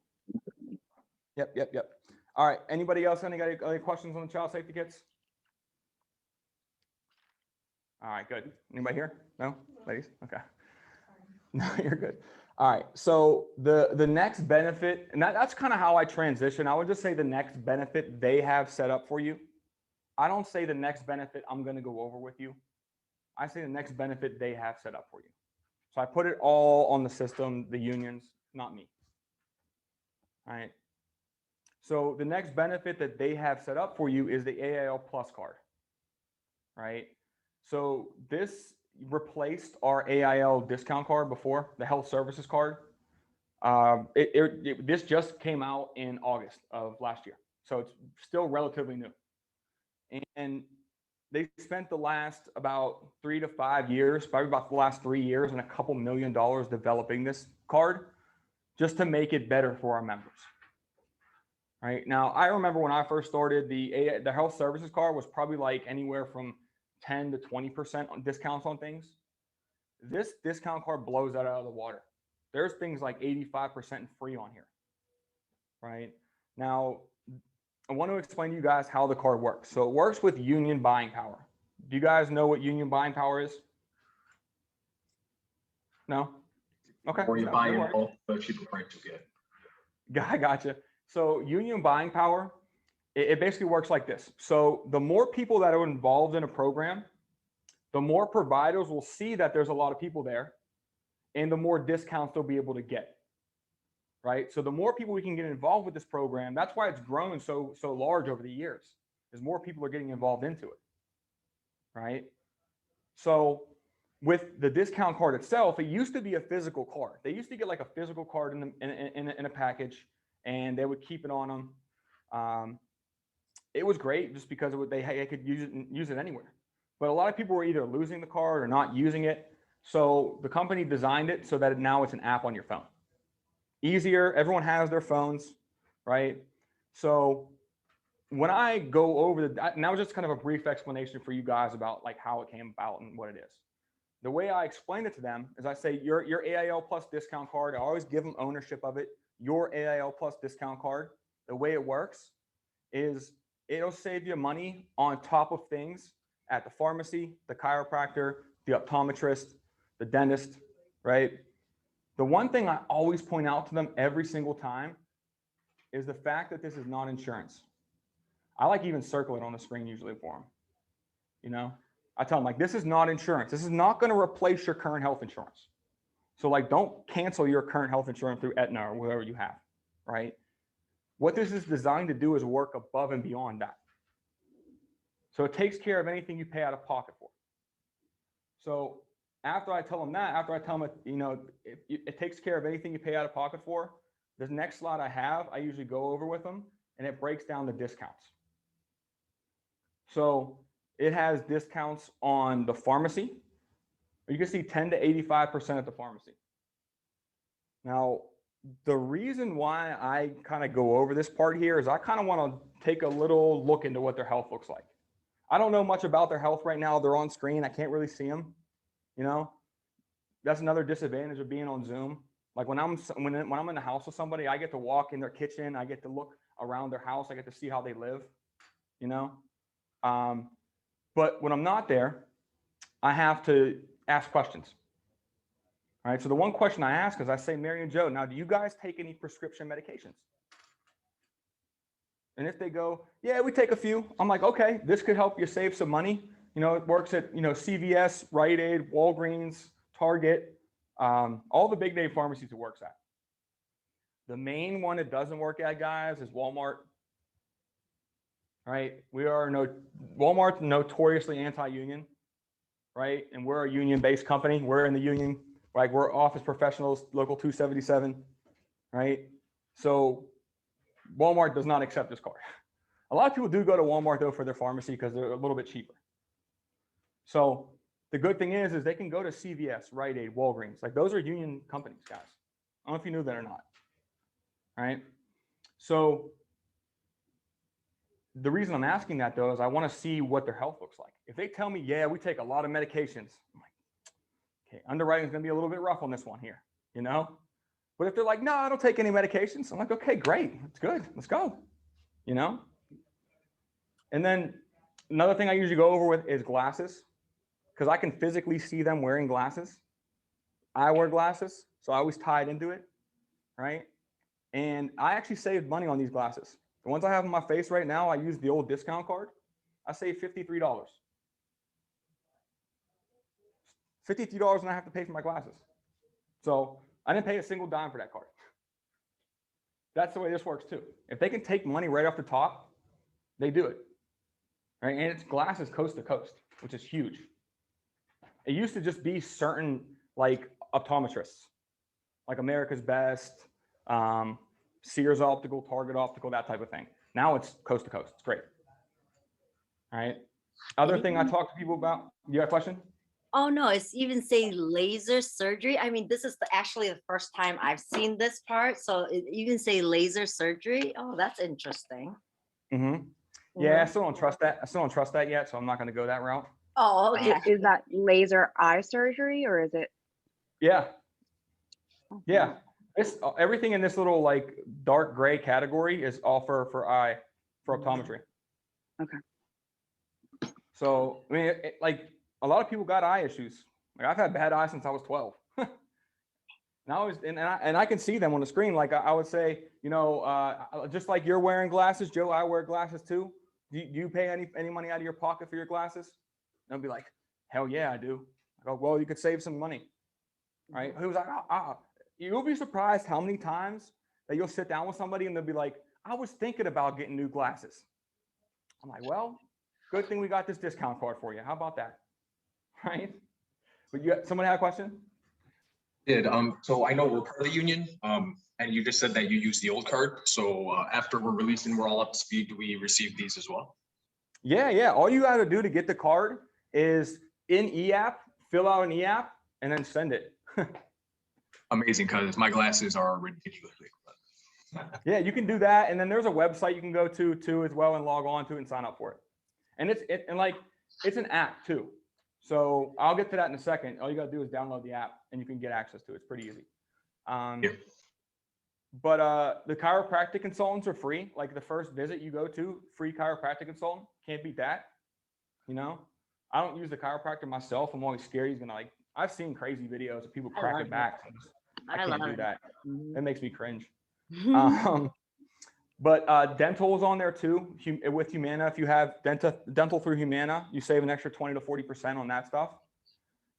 All right. Anybody else? Any questions on the child safety kits? All right, good. Anybody here? No? Ladies? Okay. No, you're good. All right. So the next benefit, and that's kind of how I transition. I would just say the next benefit they have set up for you. I don't say the next benefit I'm going to go over with you. I say the next benefit they have set up for you. So I put it all on the system, the unions, not me. All right. So the next benefit that they have set up for you is the AIL Plus card. Right. So this replaced our AIL discount card before, the health services card. This just came out in August of last year. So it's still relatively new. And they spent the last about 3 to 5 years, probably about the last 3 years, and a couple $1 million developing this card just to make it better for our members. Right now, I remember when I first started, the health services card was probably like anywhere from 10 to 20% on discounts on things. This discount card blows that out of the water. There's things like 85% free on here. Right now, I want to explain to you guys how the card works. So it works with union buying power. Do you guys know what union buying power is? No? Okay. Or you no, buy no in worries. bulk, the cheaper price you get. I gotcha. So union buying power, it basically works like this. So the more people that are involved in a program, the more providers will see that there's a lot of people there, and the more discounts they'll be able to get. Right? So the more people we can get involved with this program, that's why it's grown so large over the years, is more people are getting involved into it. Right? So with the discount card itself, it used to be a physical card. They used to get like a physical card in a package, and they would keep it on them. It was great just because they could use it anywhere. But a lot of people were either losing the card or not using it. So the company designed it so that now it's an app on your phone. Easier. Everyone has their phones, right? So when I go over and that was just kind of a brief explanation for you guys about like how it came about and what it is. The way I explain it to them is I say your AIL Plus discount card, I always give them ownership of it. Your AIL Plus discount card, the way it works is it'll save you money on top of things at the pharmacy, the chiropractor, the optometrist, the dentist, right? The one thing I always point out to them every single time is the fact that this is not insurance. I like even circle it on the screen usually for them. You know, I tell them like, this is not insurance. This is not going to replace your current health insurance. So like, don't cancel your current health insurance through Aetna or whatever you have, right? What this is designed to do is work above and beyond that. So it takes care of anything you pay out of pocket for. So after I tell them that, after I tell them, you know, it takes care of anything you pay out of pocket for, the next slide I have, I usually go over with them, and it breaks down the discounts. So it has discounts on the pharmacy. You can see 10 to 85% at the pharmacy. Now, the reason why I kind of go over this part here is I kind of want to take a little look into what their health looks like. I don't know much about their health right now. They're on screen. I can't really see them. You know, that's another disadvantage of being on Zoom. Like when I'm in the house with somebody, I get to walk in their kitchen. I get to look around their house. I get to see how they live, you know. But when I'm not there, I have to ask questions. All right. So the one question I ask is I say, Mary and Joe, now, do you guys take any prescription medications? And if they go, yeah, we take a few. I'm like, okay, this could help you save some money. You know, it works at, you know, CVS, Rite Aid, Walgreens, Target, all the big name pharmacies it works at. The main one it doesn't work at, guys, is Walmart. Right? Walmart's notoriously anti-union, right? And we're a union-based company. We're in the union, like we're office professionals, local 277, right? So Walmart does not accept this card. A lot of people do go to Walmart though for their pharmacy because they're a little bit cheaper. So the good thing is they can go to CVS, Rite Aid, Walgreens. Like those are union companies, guys. I don't know if you knew that or not. All right. So the reason I'm asking that though is I want to see what their health looks like. If they tell me, yeah, we take a lot of medications, I'm like, okay, underwriting is going to be a little bit rough on this one here, you know? But if they're like, no, I don't take any medications, I'm like, okay, great. That's good. Let's go, you know? And then another thing I usually go over with is glasses, because I can physically see them wearing glasses. eyewear glasses, so I always tie it into it, right? And I actually saved money on these glasses. The ones I have on my face right now, I use the old discount card. I saved $53. $53 and I have to pay for my glasses. So I didn't pay a single dime for that card. That's the way this works too. If they can take money right off the top, they do it. Right? And it's glasses coast to coast, which is huge. It used to just be certain like optometrists, like America's Best, Sears Optical, Target Optical, that type of thing. Now it's coast to coast. It's great. All right. Other thing I talk to people about. You got a question? Oh no, it's even say laser surgery. I mean, this is actually the first time I've seen this part. So it even say laser surgery. Oh, that's interesting. Mm-hmm. Yeah, I still don't trust that. I still don't trust that yet, so I'm not going to go that route. Oh, okay. Is that laser eye surgery or is it? Yeah. Yeah. This everything in this little like dark gray category is all for optometry. Okay. So I mean, like a lot of people got eye issues. Like I've had bad eyes since I was 12. Now and I can see them on the screen. Like I would say, you know, just like you're wearing glasses, Joe, I wear glasses too. Do you pay any money out of your pocket for your glasses? And I'll be like, hell yeah, I do. I go, well, you could save some money, right? Who's like, you'll be surprised how many times that you'll sit down with somebody and they'll be like, I was thinking about getting new glasses. I'm like, well, good thing we got this discount card for you. How about that? Right? But someone had a question? So I know we're part of the union, and you just said that you use the old card. So after we're released and we're all up to speed, do we receive these as well? Yeah. All you got to do to get the card is in e-app, fill out an e-app, and then send it. Amazing, because my glasses are ridiculously. Yeah, you can do that, and then there's a website you can go to too as well and log on to and sign up for it. And it's an app too. So I'll get to that in a second. All you got to do is download the app and you can get access to it. It's pretty easy. But the chiropractic consultants are free. Like the first visit you go to, free chiropractic consultant. Can't beat that. You know, I don't use the chiropractor myself. I'm always scared he's gonna like. I've seen crazy videos of people cracking backs. I can't do that. It makes me cringe. But dental is on there too with Humana. If you have dental through Humana, you save an extra 20 to 40% on that stuff.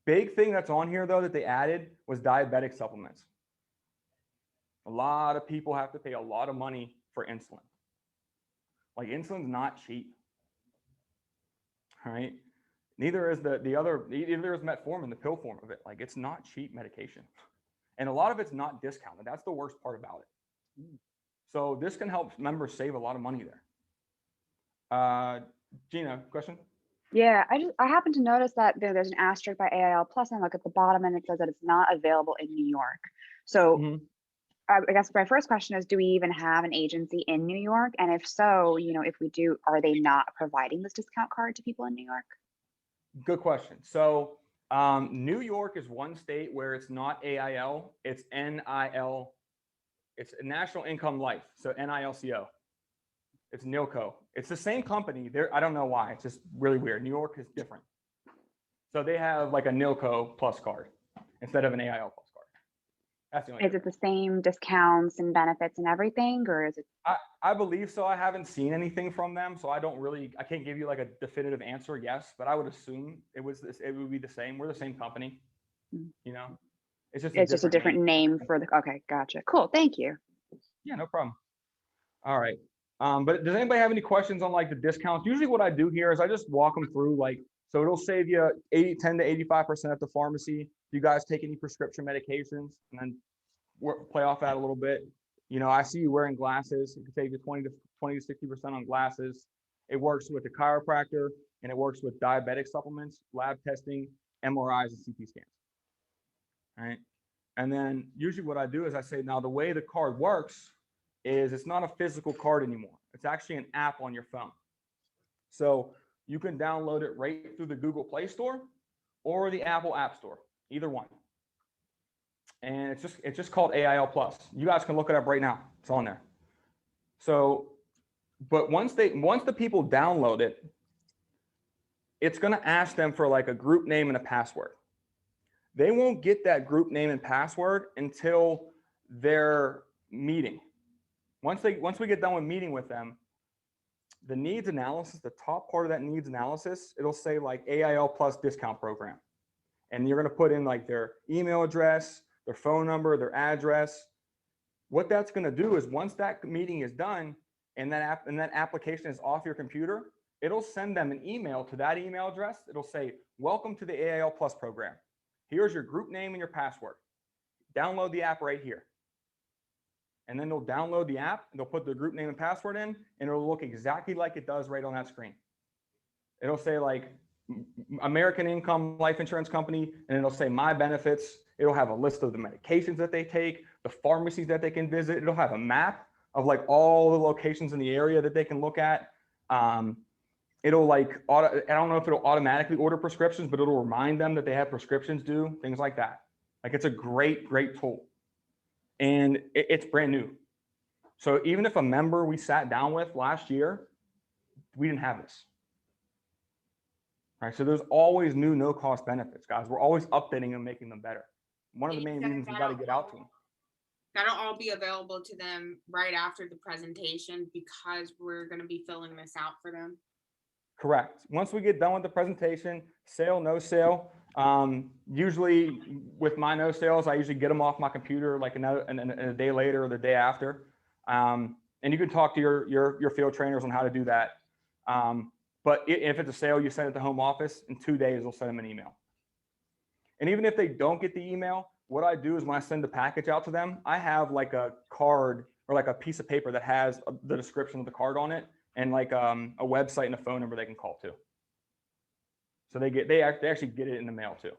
Big thing that's on here though that they added was diabetic supplements. A lot of people have to pay a lot of money for insulin. Like insulin's not cheap. All right. Neither is neither is metformin, the pill form of it. Like it's not cheap medication. And a lot of it's not discounted. That's the worst part about it. So this can help members save a lot of money there. Gina, question? Yeah, I happen to notice that there's an asterisk by AIL Plus, and I look at the bottom and it says that it's not available in New York. So I guess my first question is, do we even have an agency in New York? And if so, you know, if we do, are they not providing this discount card to people in New York? Good question. So New York is one state where it's not AIL, it's NIL. It's a National Income Life, so NILCO. It's NILCO. It's the same company. I don't know why. It's just really weird. New York is different. So they have like a NILCO Plus card instead of an AIL Plus card. That's the only Is it the same discounts and benefits and everything, or is it? I believe so. I haven't seen anything from them, so I can't give you like a definitive answer. Yes, but I would assume it would be the same. We're the same company, you know. It's just a different name for the. Okay, gotcha. Cool. Thank you. Yeah, no problem. All right. But does anybody have any questions on like the discounts? Usually what I do here is I just walk them through like, so it'll save you 10 to 85% at the pharmacy. You guys take any prescription medications and then play off that a little bit. You know, I see you wearing glasses. It can save you 20 to 60% on glasses. It works with the chiropractor and it works with diabetic supplements, lab testing, MRIs, and CT scans. All right. And then usually what I do is I say, now the way the card works is it's not a physical card anymore. It's actually an app on your phone. So you can download it right through the Google Play Store or the Apple App Store, either one. And it's just called AIL Plus. You guys can look it up right now. It's on there. So, but once the people download it, it's going to ask them for like a group name and a password. they won't get that group name and password until their meeting. Once we get done with meeting with them, the needs analysis, the top part of that needs analysis, it'll say like AIL plus discount program. And you're going to put in like their email address, their phone number, their address. What that's going to do is once that meeting is done and that application is off your computer, it'll send them an email to that email address. It'll say, welcome to the AIL plus program. Here's your group name and your password. Download the app right here. And then they'll download the app, and they'll put their group name and password in, and it'll look exactly like it does right on that screen. It'll say like American Income Life Insurance Company, and it'll say my benefits. It'll have a list of the medications that they take, the pharmacies that they can visit. It'll have a map of like all the locations in the area that they can look at. It'll like, I don't know if it'll automatically order prescriptions, but it'll remind them that they have prescriptions due, things like that. Like it's a great, great tool. And it's brand new. So even if a member we sat down with last year, we didn't have this. Right? So there's always new no-cost benefits, guys. We're always updating and making them better. One of the main reasons we got to get out to them. That'll all be available to them right after the presentation because we're going to be filling this out for them. Day Once we get done with the presentation, sale, no sale. Usually with my no sales, I usually get them off my computer like a day later or the day after. And you can talk to your field trainers on how to do that. But if it's a sale, you send it to home office. In 2 days, they'll send them an email. And even if they don't get the email, what I do is when I send the package out to them, I have like a card or like a piece of paper that has the description of the card on it and like a website and a phone number they can call to. So they actually get it in the mail too.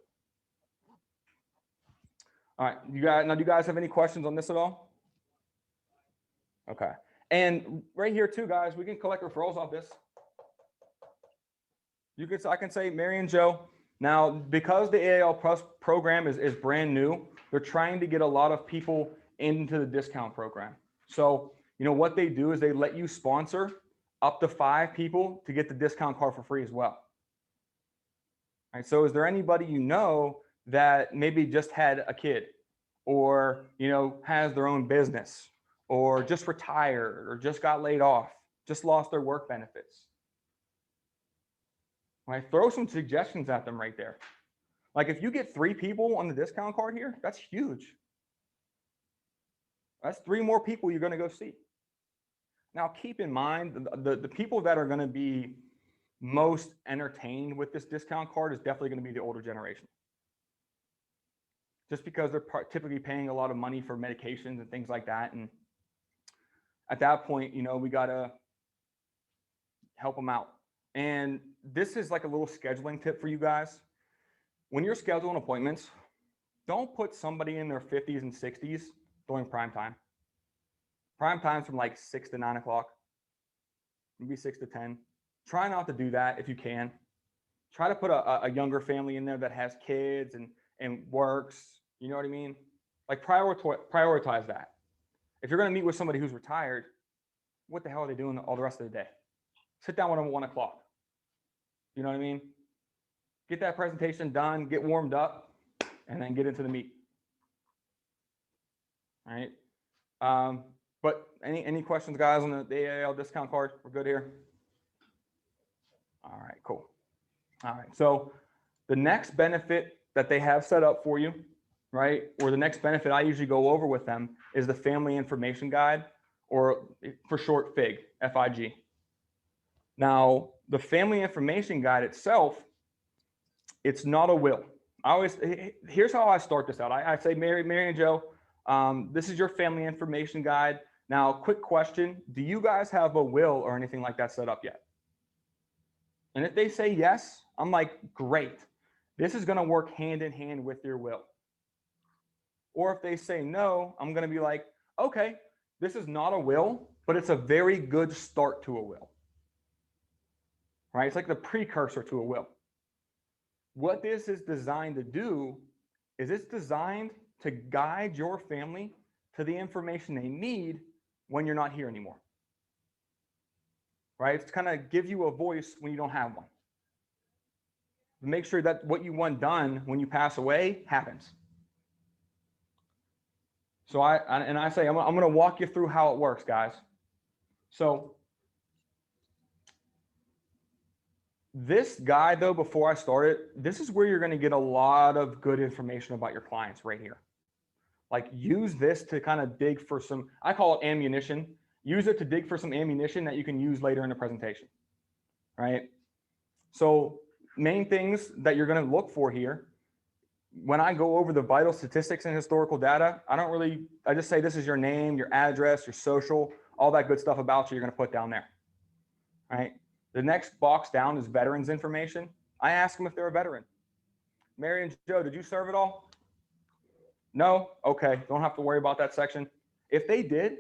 All right, do you guys have any questions on this at all? Okay, and right here too, guys, we can collect referrals off this. I can say Mary and Joe. Now, because the AIL Plus program is brand new, they're trying to get a lot of people into the discount program. So, you know, what they do is they let you sponsor up to 5 people to get the discount card for free as well. All right, so is there anybody you know that maybe just had a kid or, you know, has their own business or just retired or just got laid off, just lost their work benefits? Right, throw some suggestions at them right there. Like if you get 3 people on the discount card here, that's huge. That's 3 more people you're going to go see. Now, keep in mind, the people that are going to be most entertained with this discount card is definitely going to be the older generation. Just because they're typically paying a lot of money for medications and things like that. And at that point, you know, we got to help them out. And this is like a little scheduling tip for you guys. When you're scheduling appointments, don't put somebody in their 50s and 60s during prime time. Prime time's from like 6 to 9 o'clock, maybe 6 to 10. Try not to do that if you can. Try to put a younger family in there that has kids and works. You know what I mean? Like prioritize that. If you're going to meet with somebody who's retired, what the hell are they doing all the rest of the day? Sit down with them at 1 o'clock. You know what I mean? Get that presentation done, get warmed up, and then get into the meat. All right. But any questions, guys, on the AIL discount card? We're good here? All right, cool. All right, so the next benefit that they have set up for you, right, or the next benefit I usually go over with them is the Family Information Guide, or for short, FIG, F-I-G. Now, the Family Information Guide itself, it's not a will. Here's how I start this out. I say, Mary and Joe, this is your Family Information Guide. Now, quick question. Do you guys have a will or anything like that set up yet? And if they say yes, I'm like, great. This is going to work hand in hand with your will. Or if they say no, I'm going to be like, okay, this is not a will, but it's a very good start to a will. Right? It's like the precursor to a will. What this is designed to do is it's designed to guide your family to the information they need when you're not here anymore. Right? It's kind of give you a voice when you don't have one. make sure that what you want done when you pass away happens. So I say, I'm going to walk you through how it works, guys. So this guide, though, before I started, this is where you're going to get a lot of good information about your clients right here. Like, use this to kind of dig for some, I call it ammunition. Use it to dig for some ammunition that you can use later in the presentation, right? So main things that you're going to look for here, when I go over the vital statistics and historical data, I just say this is your name, your address, your social, all that good stuff about you, you're going to put down there, right? The next box down is veterans information. I ask them if they're a veteran. Mary and Joe, did you serve at all? No? Okay, don't have to worry about that section. If they did,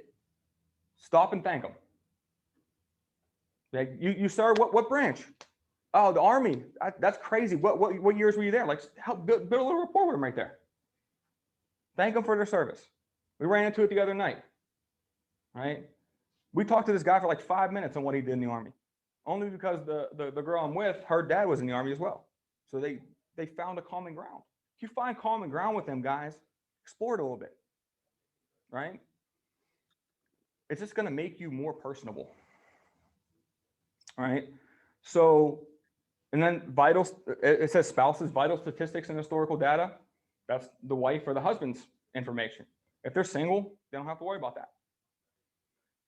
stop and thank them. Like, you served what branch? Oh, the Army. That's crazy. What years were you there? Like, help build a little rapport with them right there. Thank them for their service. We ran into it the other night, right? We talked to this guy for like 5 minutes on what he did in the Army, only because the girl I'm with, her dad was in the Army as well. So they found a common ground. If you find common ground with them, guys, explore it a little bit, right? It's just going to make you more personable, all right? So, and then it says spouses, vital statistics and historical data. That's the wife or the husband's information. If they're single, they don't have to worry about that.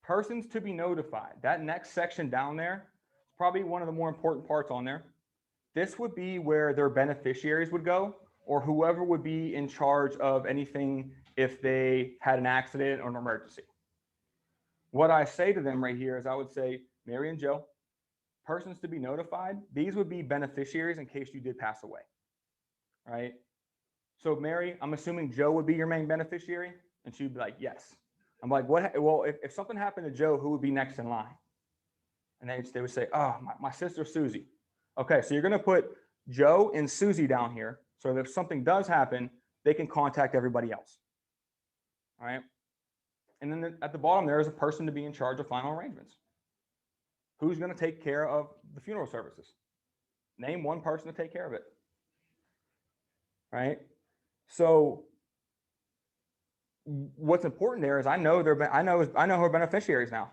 Persons to be notified. That next section down there is probably one of the more important parts on there. This would be where their beneficiaries would go, or whoever would be in charge of anything if they had an accident or an emergency. What I say to them right here is I would say, Mary and Joe, persons to be notified, these would be beneficiaries in case you did pass away, right? So Mary, I'm assuming Joe would be your main beneficiary, and she'd be like, yes. I'm like, what? Well, if something happened to Joe, who would be next in line? And they would say, oh, my sister Susie. Okay, so you're going to put Joe and Susie down here, so that if something does happen, they can contact everybody else. All right. And then at the bottom, there is a person to be in charge of final arrangements. Who's going to take care of the funeral services? Name one person to take care of it. Right. So what's important there is I know her beneficiaries now.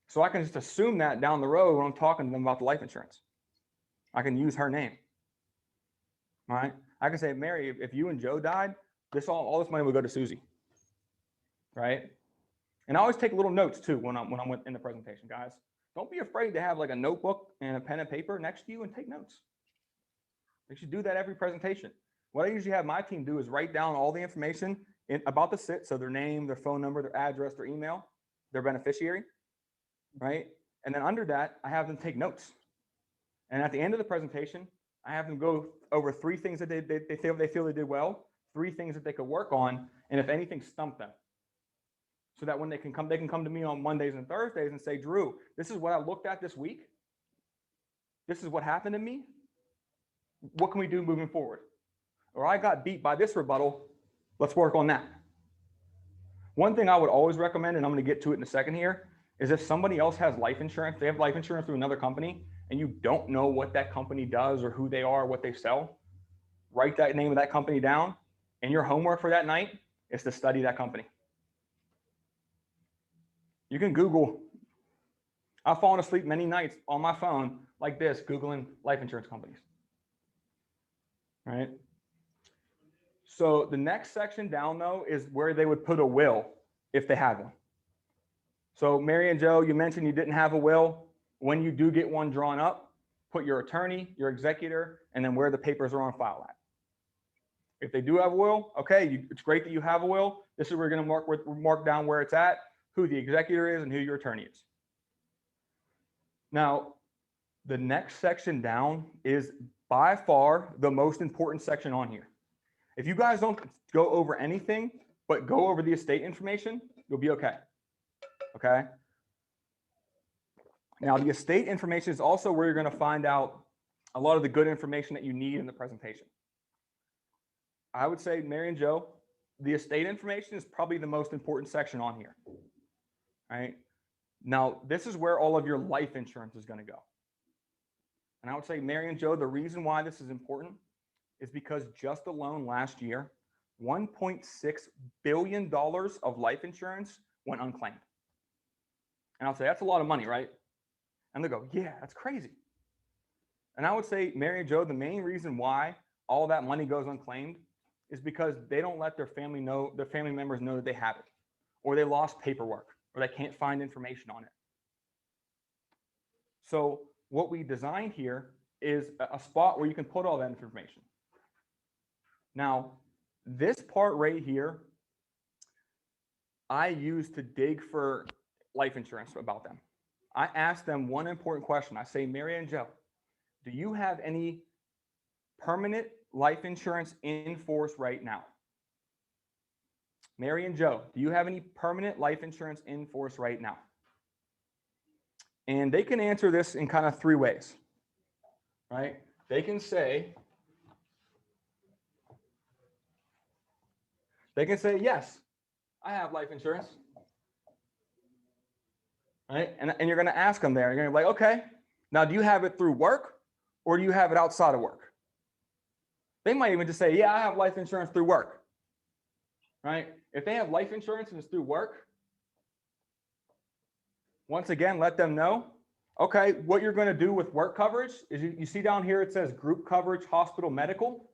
So I can just assume that down the road when I'm talking to them about the life insurance. I can use her name. All right. I can say, Mary, if you and Joe died, all this money would go to Susie. Right. And I always take little notes too when I'm in the presentation, guys. Don't be afraid to have like a notebook and a pen and paper next to you and take notes. You should do that every presentation. What I usually have my team do is write down all the information about the SIT, so their name, their phone number, their address, their email, their beneficiary, right? And then under that, I have them take notes. And at the end of the presentation, I have them go over 3 things that they feel they did well, 3 things that they could work on, and if anything stumped them. So that when they can come to me on Mondays and Thursdays and say, Drew, this is what I looked at this week. This is what happened to me. What can we do moving forward? Or I got beat by this rebuttal. Let's work on that. One thing I would always recommend, and I'm going to get to it in a second here, is if somebody else has life insurance, they have life insurance through another company, and you don't know what that company does or who they are, what they sell, write that name of that company down. And your homework for that night is to study that company. You can Google. I've fallen asleep many nights on my phone like this, Googling life insurance companies. Right? So the next section down, though, is where they would put a will if they have one. So Mary and Joe, you mentioned you didn't have a will. When you do get one drawn up, put your attorney, your executor, and then where the papers are on file at. If they do have a will, okay, it's great that you have a will. This is where we're going to mark down where it's at, who the executor is, and who your attorney is. Now, the next section down is by far the most important section on here. If you guys don't go over anything, but go over the estate information, you'll be okay. Okay. Now, the estate information is also where you're going to find out a lot of the good information that you need in the presentation. I would say, Mary and Joe, the estate information is probably the most important section on here. All right. Now, this is where all of your life insurance is going to go. And I would say, Mary and Joe, the reason why this is important is because just alone last year, $1.6 billion of life insurance went unclaimed. And I'll say, that's a lot of money, right? And they go, yeah, that's crazy. And I would say, Mary and Joe, the main reason why all that money goes unclaimed is because they don't let their family members know that they have it, or they lost paperwork, or they can't find information on it. So what we designed here is a spot where you can put all that information. Now, this part right here, I use to dig for life insurance about them. I ask them one important question. I say, Mary and Joe, do you have any permanent life insurance in force right now? Mary and Joe, do you have any permanent life insurance in force right now? And they can answer this in kind of three ways, right? They can say, yes, I have life insurance, right? And you're going to ask them there. You're going to be like, okay, now do you have it through work or do you have it outside of work? They might even just say, yeah, I have life insurance through work, right? If they have life insurance and it's through work, once again, let them know, okay, what you're going to do with work coverage is you see down here, it says group coverage, hospital, medical.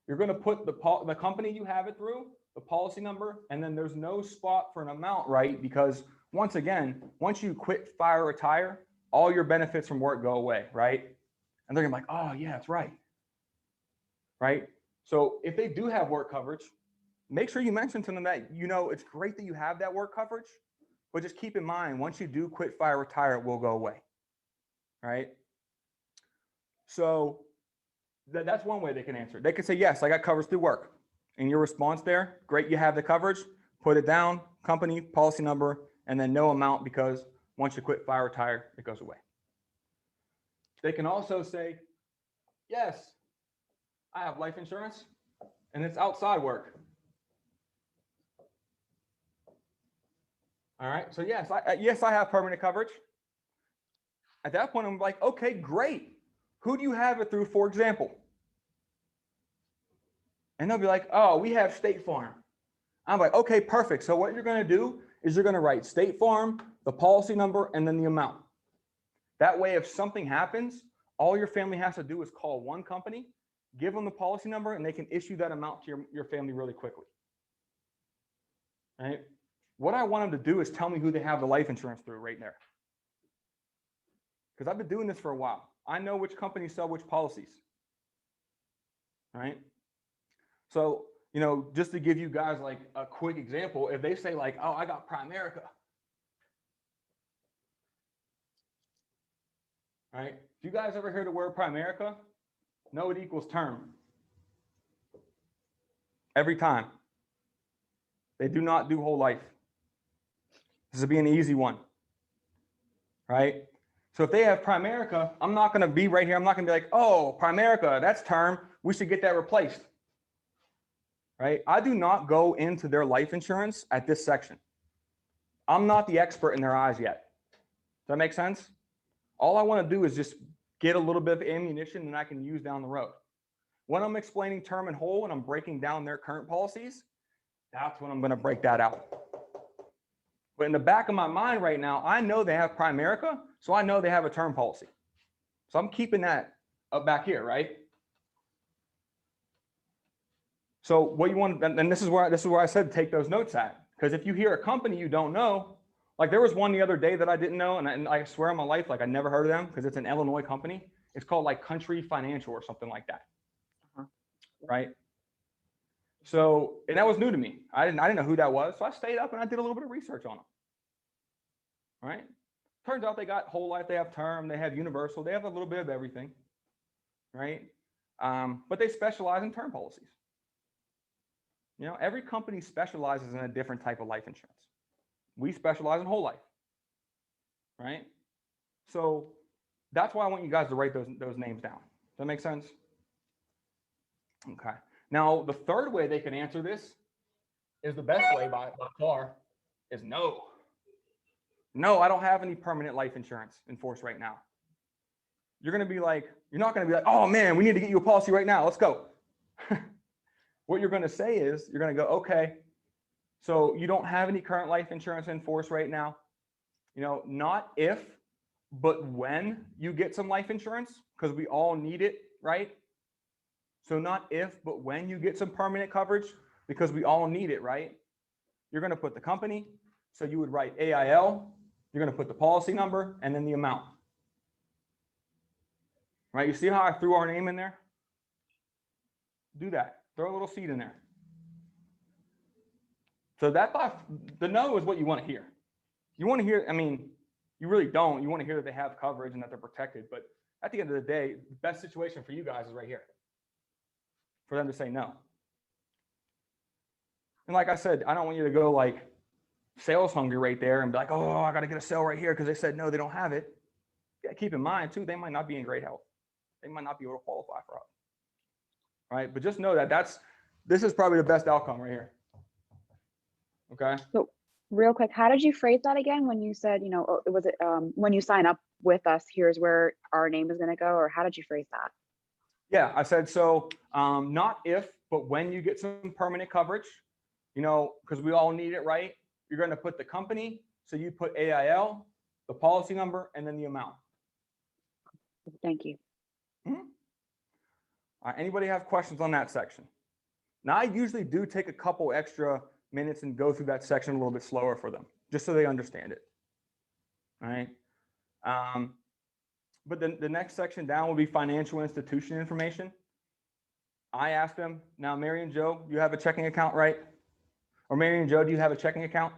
You're going to put the company you have it through, the policy number, and then there's no spot for an amount, right? Because once again, once you quit, fire, retire, all your benefits from work go away, right? And they're gonna be like, oh yeah, that's right. Right? So if they do have work coverage, make sure you mention to them that, you know, it's great that you have that work coverage, but just keep in mind, once you do quit, fire, retire, it will go away. Right? So that's one way they can answer. They can say, yes, I got coverage through work. And your response there, great, you have the coverage, put it down, company, policy number, and then no amount, because once you quit, fire, retire, it goes away. They can also say, yes, I have life insurance and it's outside work. All right, so yes, I have permanent coverage. At that point, I'm like, okay, great. Who do you have it through, for example? And they'll be like, oh, we have State Farm. I'm like, okay, perfect. So what you're going to do is you're going to write State Farm, the policy number, and then the amount. That way, if something happens, all your family has to do is call one company, give them the policy number, and they can issue that amount to your family really quickly. Right? What I want them to do is tell me who they have the life insurance through right there. Because I've been doing this for a while. I know which companies sell which policies. Right? So, you know, just to give you guys like a quick example, if they say like, oh, I got Primerica. Right? If you guys ever hear the word Primerica, know it equals term. Every time. They do not do whole life. This will be an easy one. Right? So if they have Primerica, I'm not going to be right here. I'm not going to be like, oh, Primerica, that's term. We should get that replaced. Right? I do not go into their life insurance at this section. I'm not the expert in their eyes yet. Does that make sense? All I want to do is just get a little bit of ammunition that I can use down the road. When I'm explaining term and whole and I'm breaking down their current policies, that's when I'm going to break that out. But in the back of my mind right now, I know they have Primerica, so I know they have a term policy. So I'm keeping that up back here, right? So what you want, and this is where I said take those notes at, because if you hear a company you don't know, like there was one the other day that I didn't know, and I swear on my life, like I never heard of them because it's an Illinois company. It's called like Country Financial or something like that, right? So, and that was new to me. I didn't know who that was, so I stayed up and I did a little bit of research on them. All right. Turns out they got whole life, they have term, they have universal, they have a little bit of everything, right? But they specialize in term policies. You know, every company specializes in a different type of life insurance. We specialize in whole life, right? So that's why I want you guys to write those names down. Does that make sense? Okay. Now, the third way they can answer this is the best way by far, is no. No, I don't have any permanent life insurance in force right now. you're not going to be like, oh man, we need to get you a policy right now. Let's go. What you're going to say is you're going to go, okay, so you don't have any current life insurance in force right now. Not if, but when you get some life insurance, because we all need it, right? So not if, but when you get some permanent coverage, because we all need it, right? You're going to put the company. So you would write AIL, you're going to put the policy number and then the amount. Right? You see how I threw our name in there? Do that. Throw a little seed in there. So the no is what you want to hear. You want to hear, you really don't. You want to hear that they have coverage and that they're protected. But at the end of the day, the best situation for you guys is right here. For them to say no. And like I said, I don't want you to go like sales hungry right there and be like, oh, I got to get a sale right here because they said no, they don't have it. Yeah, keep in mind too, they might not be in great health. They might not be able to qualify for it. Right? But just know that this is probably the best outcome right here. Okay. So real quick, how did you phrase that again when you said, was it when you sign up with us, here's where our name is going to go, or how did you phrase that? Yeah, I said, so not if, but when you get some permanent coverage, because we all need it, right? You're going to put the company. So you put AIL, the policy number, and then the amount. Thank you. Mm-hmm. All right, anybody have questions on that section? Now, I usually do take a couple extra minutes and go through that section a little bit slower for them, just so they understand it. All right. But then the next section down will be financial institution information. I asked them, now, Mary and Joe, you have a checking account, right? Or Mary and Joe, do you have a checking account?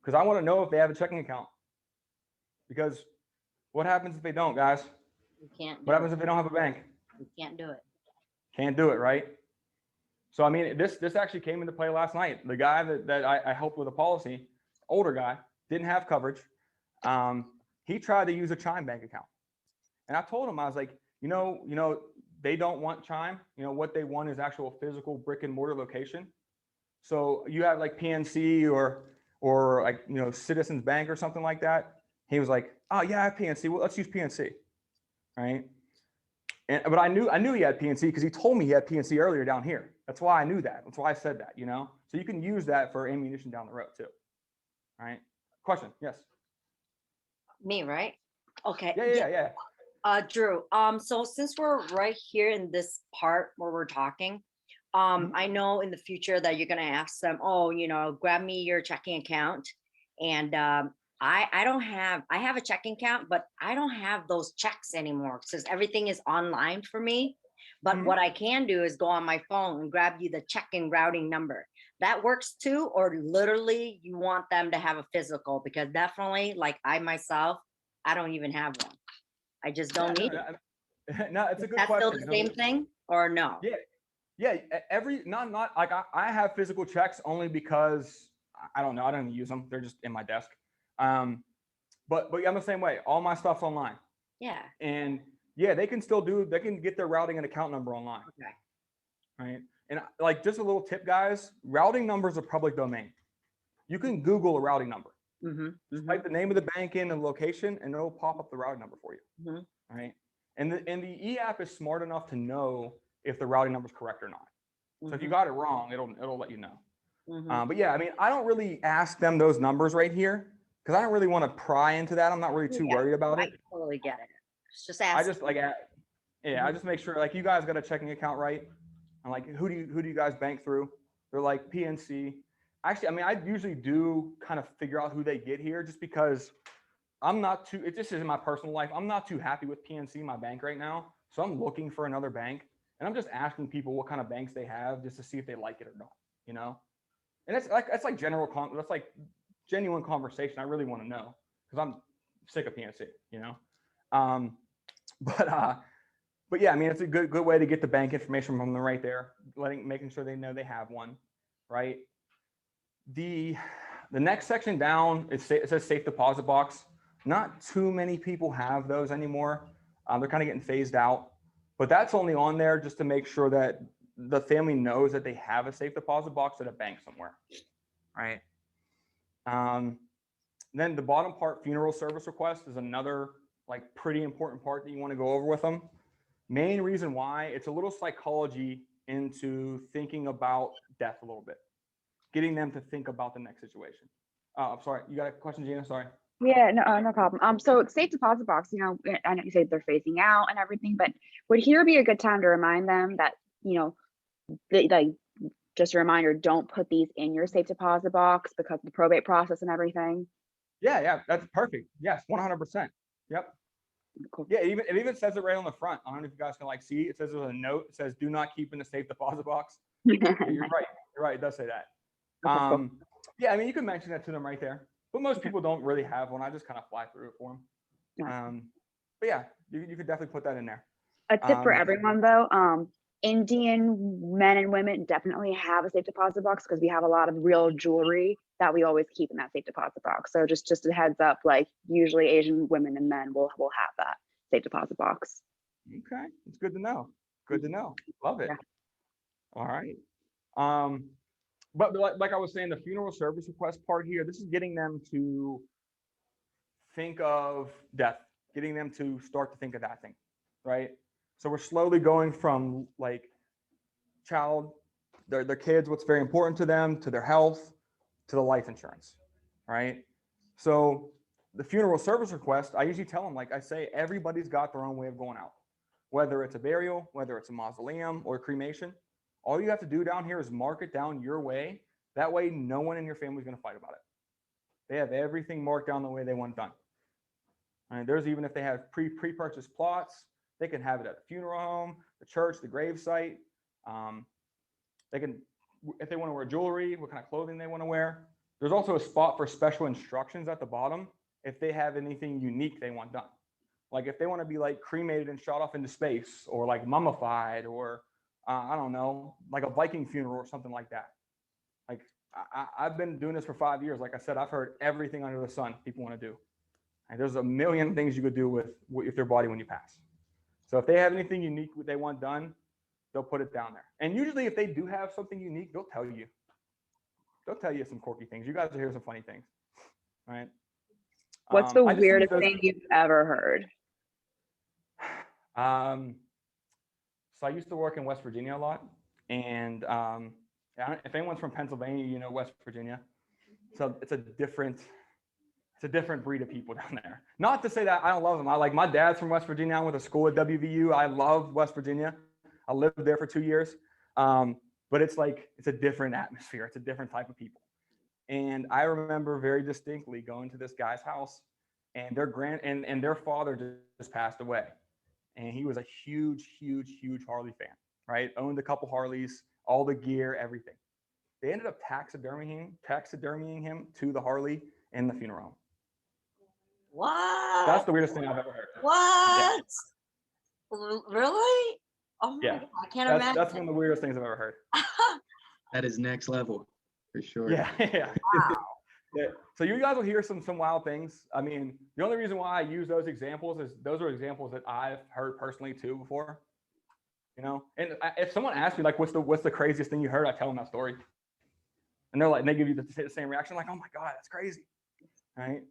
Because I want to know if they have a checking account. Because what happens if they don't, guys? You can't. What happens if they don't have a bank? You can't do it. Can't do it, right? So, this actually came into play last night. The guy that I helped with a policy, older guy, didn't have coverage. He tried to use a Chime bank account. And I told him, I was like, they don't want Chime. What they want is actual physical brick and mortar location. So you have like PNC or like, Citizens Bank or something like that. He was like, oh yeah, I have PNC. Well, let's use PNC. Right. But I knew he had PNC because he told me he had PNC earlier down here. That's why I knew that. That's why I said that, So you can use that for ammunition down the road too. All right. Question. Yes. Me, right? Okay. Yeah. Drew, so since we're right here in this part where we're talking, I know in the future that you're going to ask them, grab me your checking account. And I have a checking account, but I don't have those checks anymore because everything is online for me. But what I can do is go on my phone and grab you the checking routing number. That works too, or literally you want them to have a physical, because definitely, like I myself, I don't even have one. I just don't need it. No, it's a good That's question. still the same thing or no? Yeah. Not like I have physical checks only because I don't know. I don't even use them. They're just in my desk. But I'm the same way. All my stuff's online. Yeah. And yeah, they can get their routing and account number online. Okay. Right. And like just a little tip, guys, routing numbers are public domain. You can Google a routing number. Just type the name of the bank in and location, and it'll pop up the routing number for you. Right. And the e-app is smart enough to know if the routing number is correct or not. So if you got it wrong, it'll let you know. But yeah, I don't really ask them those numbers right here because I don't really want to pry into that. I'm not really too worried about it. I totally get it. It's just ask. I just I just make sure like you guys got a checking account, right? I'm like, who do you guys bank through? They're like PNC. Actually, I usually do kind of figure out who they get here just because it just is in my personal life. I'm not too happy with PNC, my bank right now. So I'm looking for another bank and I'm just asking people what kind of banks they have just to see if they like it or not, And it's like that's like genuine conversation. I really want to know because I'm sick of PNC, But yeah, it's a good way to get the bank information from them right there, making sure they know they have one, right? The next section down, it says safe deposit box. Not too many people have those anymore. They're kind of getting phased out, but that's only on there just to make sure that the family knows that they have a safe deposit box at a bank somewhere, right? Then the bottom part, funeral service request, is another like pretty important part that you want to go over with them. Main reason why, it's a little psychology into thinking about death a little bit, getting them to think about the next situation. I'm sorry, you got a question, Gina? Sorry. Yeah, no problem. So safe deposit box, you know, I know you say they're phasing out and everything, but would here be a good time to remind them that, you know, like just a reminder, don't put these in your safe deposit box because of the probate process and everything? Yeah, that's perfect. Yes, 100%. Yep. Cool. Yeah, it even says it right on the front. I don't know if you guys can like see. It says there's a note. It says, "Do not keep in the safe deposit box." Yeah, you're right. You're right. It does say that. Okay, cool. Yeah, I mean, you can mention that to them right there, but most people don't really have one. I just kind of fly through it for them. Yeah. But yeah, you could definitely put that in there. A tip for everyone though, Indian men and women definitely have a safe deposit box because we have a lot of real jewelry that we always keep in that safe deposit box. So just a heads up, like usually Asian women and men will have that safe deposit box. Okay, it's good to know. Good to know. Love it. Yeah. All right. But like I was saying, the funeral service request part here, this is getting them to think of death, getting them to start to think of that thing, right? So we're slowly going from like their kids, what's very important to them, to their health, to the life insurance, right? So the funeral service request, I usually tell them, like I say, everybody's got their own way of going out, whether it's a burial, whether it's a mausoleum or cremation. All you have to do down here is mark it down your way. That way, no one in your family is going to fight about it. They have everything marked down the way they want done. And there's even if they have pre-purchased plots, they can have it at the funeral home, the church, the grave site. They can, if they want to wear jewelry, what kind of clothing they want to wear. There's also a spot for special instructions at the bottom if they have anything unique they want done. Like if they want to be like cremated and shot off into space, or like mummified, or I don't know, like a Viking funeral or something like that. Like I've been doing this for 5 years. Like I said, I've heard everything under the sun people want to do. And there's a million things you could do with your body when you pass. So if they have anything unique they want done, they'll put it down there. And usually if they do have something unique, they'll tell you. They'll tell you some quirky things. You guys will hear some funny things, right? What's the weirdest thing you've ever heard? So I used to work in West Virginia a lot. And if anyone's from Pennsylvania, you know West Virginia. So it's a different breed of people down there. Not to say that I don't love them. My dad's from West Virginia. I went to school at WVU. I love West Virginia. I lived there for 2 years. But it's a different atmosphere. It's a different type of people. And I remember very distinctly going to this guy's house, and their father just passed away. And he was a huge Harley fan, right? Owned a couple Harleys, all the gear, everything. They ended up taxidermying him to the Harley in the funeral home. What? That's the weirdest thing I've ever heard. What? Yeah. Really? Oh my God, I can't imagine. That's one of the weirdest things I've ever heard. That is next level for sure. Yeah. Wow. Yeah. So you guys will hear some wild things. I mean, the only reason why I use those examples is those are examples that I've heard personally too before. You know, and if someone asks me like, what's the craziest thing you heard, I tell them that story, and they're like, and they give you the same reaction, like, oh my God, that's crazy, right?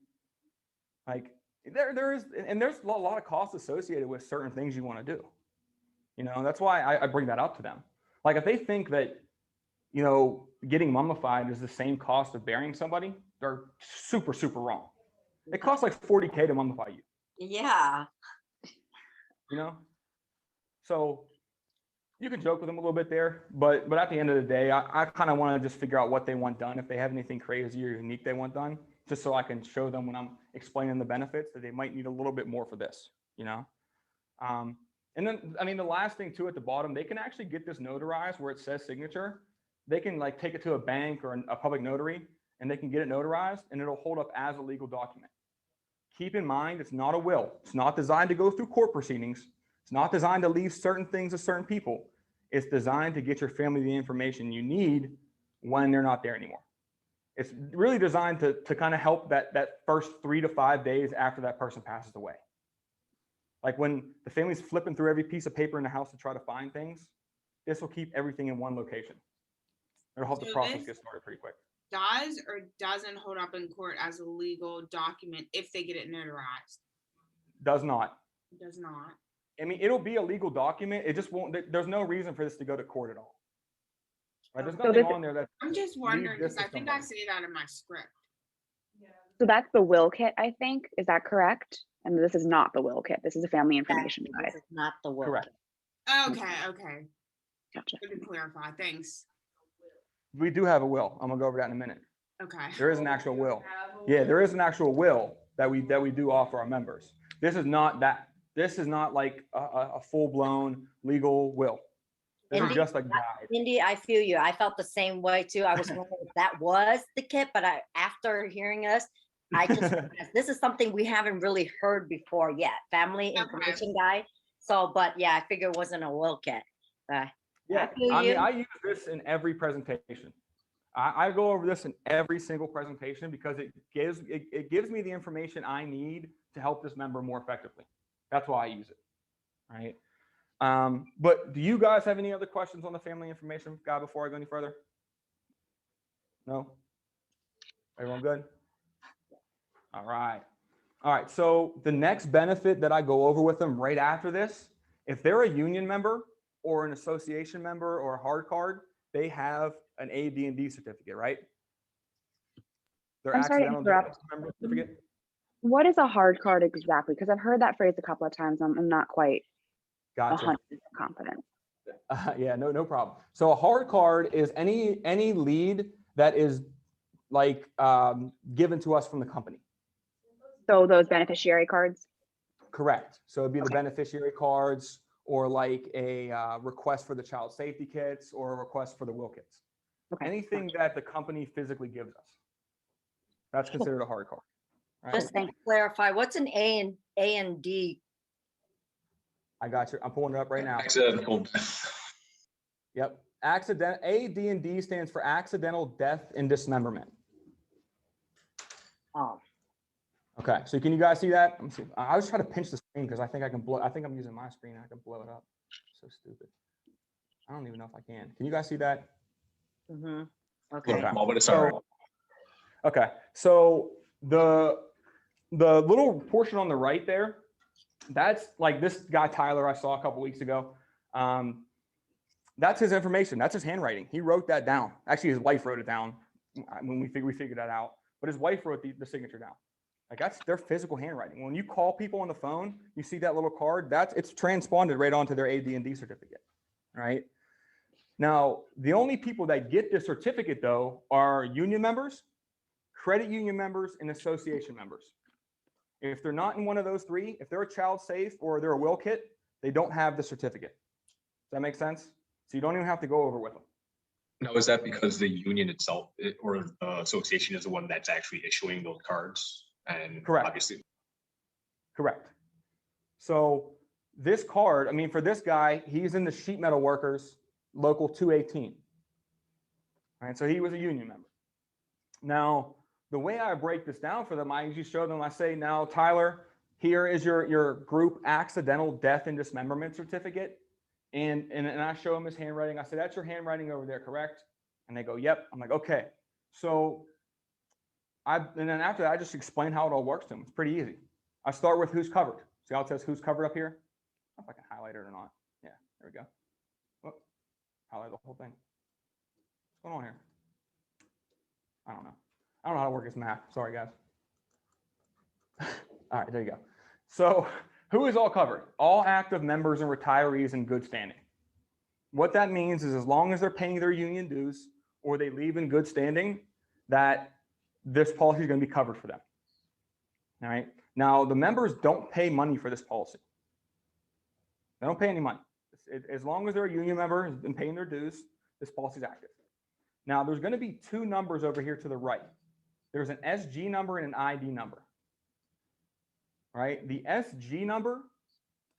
Like there's a lot of costs associated with certain things you want to do. You know, that's why I bring that up to them. Like if they think that, you know, getting mummified is the same cost of burying somebody, they're super wrong. It costs like $40K to mummify you. Yeah. You know, so you can joke with them a little bit there, but at the end of the day, I kind of want to just figure out what they want done. If they have anything crazy or unique they want done, just so I can show them when I'm explaining the benefits that they might need a little bit more for this, you know? And then, I mean, the last thing too, at the bottom, they can actually get this notarized where it says signature. They can like take it to a bank or a public notary, and they can get it notarized, and it'll hold up as a legal document. Keep in mind, it's not a will. It's not designed to go through court proceedings. It's not designed to leave certain things to certain people. It's designed to get your family the information you need when they're not there anymore. It's really designed to kind of help that first 3 to 5 days after that person passes away. Like when the family's flipping through every piece of paper in the house to try to find things, this will keep everything in one location. It'll help the process get started pretty quick. Does or doesn't hold up in court as a legal document if they get it notarized? Does not. It does not. I mean, it'll be a legal document. It just won't, there's no reason for this to go to court at all. Right? There's So nothing on there that, I'm just leave wondering, this because to I think I somebody. say that in my script. So that's the will kit, I think. Is that correct? And this is not the will kit. This is a family information guide. This is not the will. correct. Okay, okay. Gotcha. Good to clarify. Thanks. We do have a will. I'm gonna go over that in a minute. Okay. There is an actual will. Yeah, there is an actual will that we do offer our members. This is not that. This is not like a full-blown legal will. This is Indeed. just a guide. Indy, I feel you. I felt the same way too. I was wondering if that was the kit, but after hearing us, I just this is something we haven't really heard before yet. Family information guide. So, but yeah, I figured it wasn't a will kit. Yeah, feel I mean, you. I use this in every presentation. I go over this in every single presentation because it gives me the information I need to help this member more effectively. That's why I use it, right? But do you guys have any other questions on the family information guide before I go any further? No? Everyone good? All right. All right, so the next benefit that I go over with them right after this, if they're a union member or an association member or a hard card, they have an A, B, and D certificate, right? Their I'm sorry to accidental interrupt. death member certificate. What is a hard card exactly? Because I've heard that phrase a couple of times. I'm not quite Gotcha. 100% confident. Yeah, no problem. So a hard card is any lead that is like given to us from the company. So those beneficiary cards? Correct. So it'd be the Okay. beneficiary cards or like a request for the child safety kits or a request for the will kits. Okay. Anything that the company physically gives us. That's considered a hard card. Right? Just to clarify, what's an A and D? I got you. I'm pulling it up right now. Accidental death. Yep. A, D, and D stands for accidental death and dismemberment. Oh, Okay, so can you guys see that? Let me see. I was trying to pinch the screen because I think I can blow. I think I'm using my screen. I can blow it up. So stupid. I don't even know if I can. Can you guys see that? mm-hmm. Little Okay. small, but it's all right. Okay, so the little portion on the right there, that's like this guy Tyler I saw a couple weeks ago. That's his information. That's his handwriting. He wrote that down. Actually, his wife wrote it down when we figured that out. But his wife wrote the signature down. Like that's their physical handwriting. When you call people on the phone, you see that little card. It's transponded right onto their AD and D certificate. Right. Now, the only people that get this certificate though are union members, credit union members, and association members. If they're not in one of those three, if they're a child safe or they're a will kit, they don't have the certificate. Does that make sense? So you don't even have to go over with them. Now, is that because the union itself or the association is the one that's actually issuing those cards? And Correct. obviously, Correct. So this card, I mean, for this guy, he's in the sheet metal workers, local 218. All right, so he was a union member. Now, the way I break this down for them, I usually show them, I say, now, Tyler, here is your group accidental death and dismemberment certificate. And I show them his handwriting. I say, that's your handwriting over there, correct? And they go, yep. I'm like, okay. So and then after that, I just explain how it all works to them. It's pretty easy. I start with who's covered. See how it says who's covered up here? I don't know if I can highlight it or not. Yeah, there we go. Whoop. Highlight the whole thing. What's going on here? I don't know. I don't know how to work this map. Sorry, guys. All right, there you go. So who is all covered? All active members and retirees in good standing. What that means is as long as they're paying their union dues or they leave in good standing, that this policy is going to be covered for them. All right. Now, the members don't pay money for this policy. They don't pay any money. As long as they're a union member and paying their dues, this policy is active. Now, there's going to be two numbers over here to the right. There's an SG number and an ID number. All right. The SG number,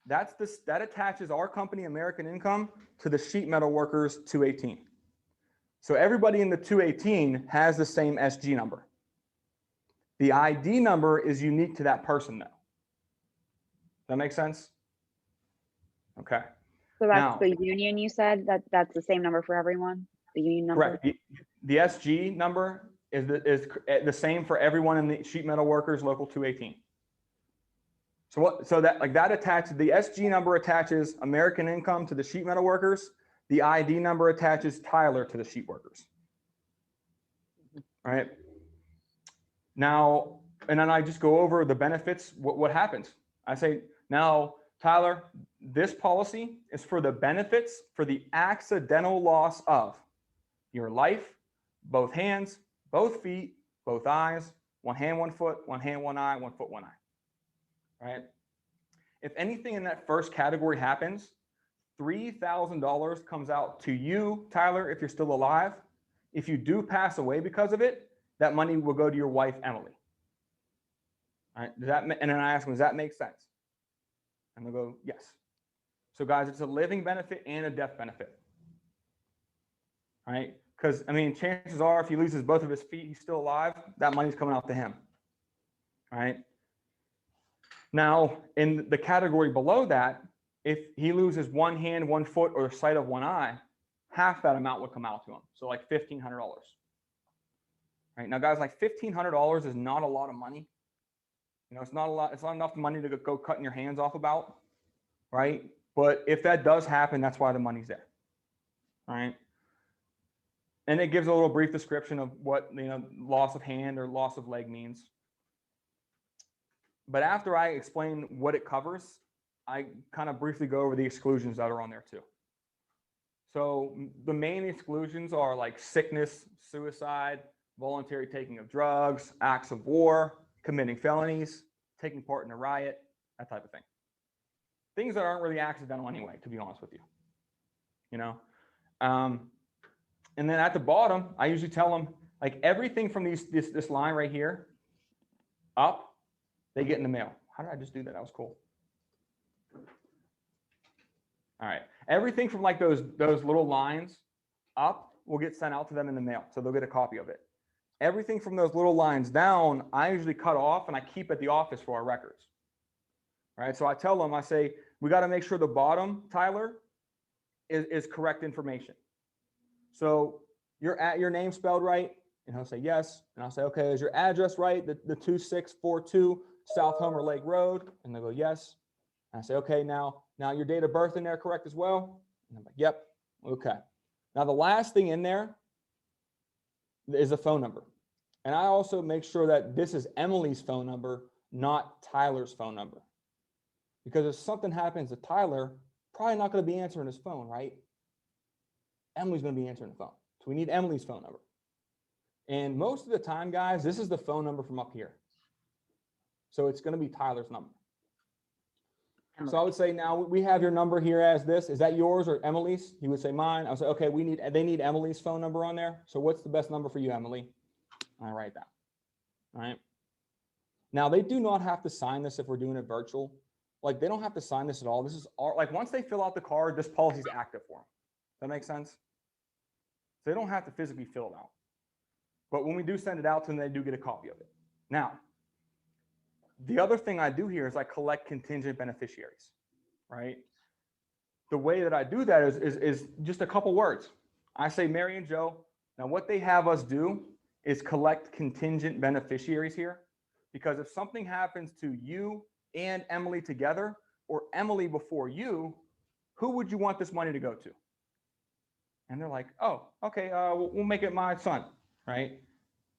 that attaches our company, American Income, to the sheet metal workers 218. So everybody in the 218 has the same SG number. The ID number is unique to that person, though. That make sense? Okay. So that's Now, the union you said, that's the same number for everyone? The union number? correct. The SG number is the same for everyone in the sheet metal workers local 218. So that attaches, the SG number attaches American Income to the sheet metal workers. The ID number attaches Tyler to the sheet workers. All right. Now, and then I just go over the benefits, what happens. I say, now, Tyler, this policy is for the benefits for the accidental loss of your life, both hands, both feet, both eyes, one hand, one foot, one hand, one eye, one foot, one eye. Right? If anything in that first category happens, $3,000 comes out to you, Tyler, if you're still alive. If you do pass away because of it, that money will go to your wife, Emily. All right, and then I ask them, does that make sense? And they'll go, yes. So guys, it's a living benefit and a death benefit. All right, because I mean, chances are if he loses both of his feet, he's still alive, that money's coming out to him. All right. Now, in the category below that, if he loses one hand, one foot, or the sight of one eye, half that amount would come out to him. So like $1,500. Right now, guys, like $1,500 is not a lot of money. You know, it's not a lot. It's not enough money to go cutting your hands off about, right? But if that does happen, that's why the money's there. All right. And it gives a little brief description of what, you know, loss of hand or loss of leg means. But after I explain what it covers, I kind of briefly go over the exclusions that are on there too. So the main exclusions are like sickness, suicide, voluntary taking of drugs, acts of war, committing felonies, taking part in a riot, that type of thing. Things that aren't really accidental anyway, to be honest with you. You know? And then at the bottom, I usually tell them, like, everything from this line right here up, they get in the mail. How did I just do that? That was cool. All right. Everything from like those little lines up will get sent out to them in the mail. So they'll get a copy of it. Everything from those little lines down, I usually cut off and I keep at the office for our records. All right. So I tell them, I say, we got to make sure the bottom, Tyler, is correct information. So your name spelled right? And he'll say yes. And I'll say, okay, is your address right? The 2642 South Homer Lake Road. And they'll go, yes. And I say, okay, now your date of birth in there correct as well? And I'm like, yep. Okay. Now the last thing in there is a phone number. And I also make sure that this is Emily's phone number, not Tyler's phone number. Because if something happens to Tyler, probably not going to be answering his phone, right? Emily's going to be answering the phone. So we need Emily's phone number. And most of the time, guys, this is the phone number from up here. So it's going to be Tyler's number. So I would say, now we have your number here as this. Is that yours or Emily's? He would say mine. I would say, okay, they need Emily's phone number on there. So what's the best number for you, Emily? I write that. All right. Now they do not have to sign this if we're doing it virtual. Like, they don't have to sign this at all. This is all, like, once they fill out the card, this policy is active for them. Does that make sense? So they don't have to physically fill it out. But when we do send it out to them, they do get a copy of it. Now, the other thing I do here is I collect contingent beneficiaries, right? The way that I do that is just a couple words. I say, Mary and Joe. Now, what they have us do is collect contingent beneficiaries here, because if something happens to you and Emily together, or Emily before you, who would you want this money to go to? And they're like, oh, okay, we'll make it my son, right?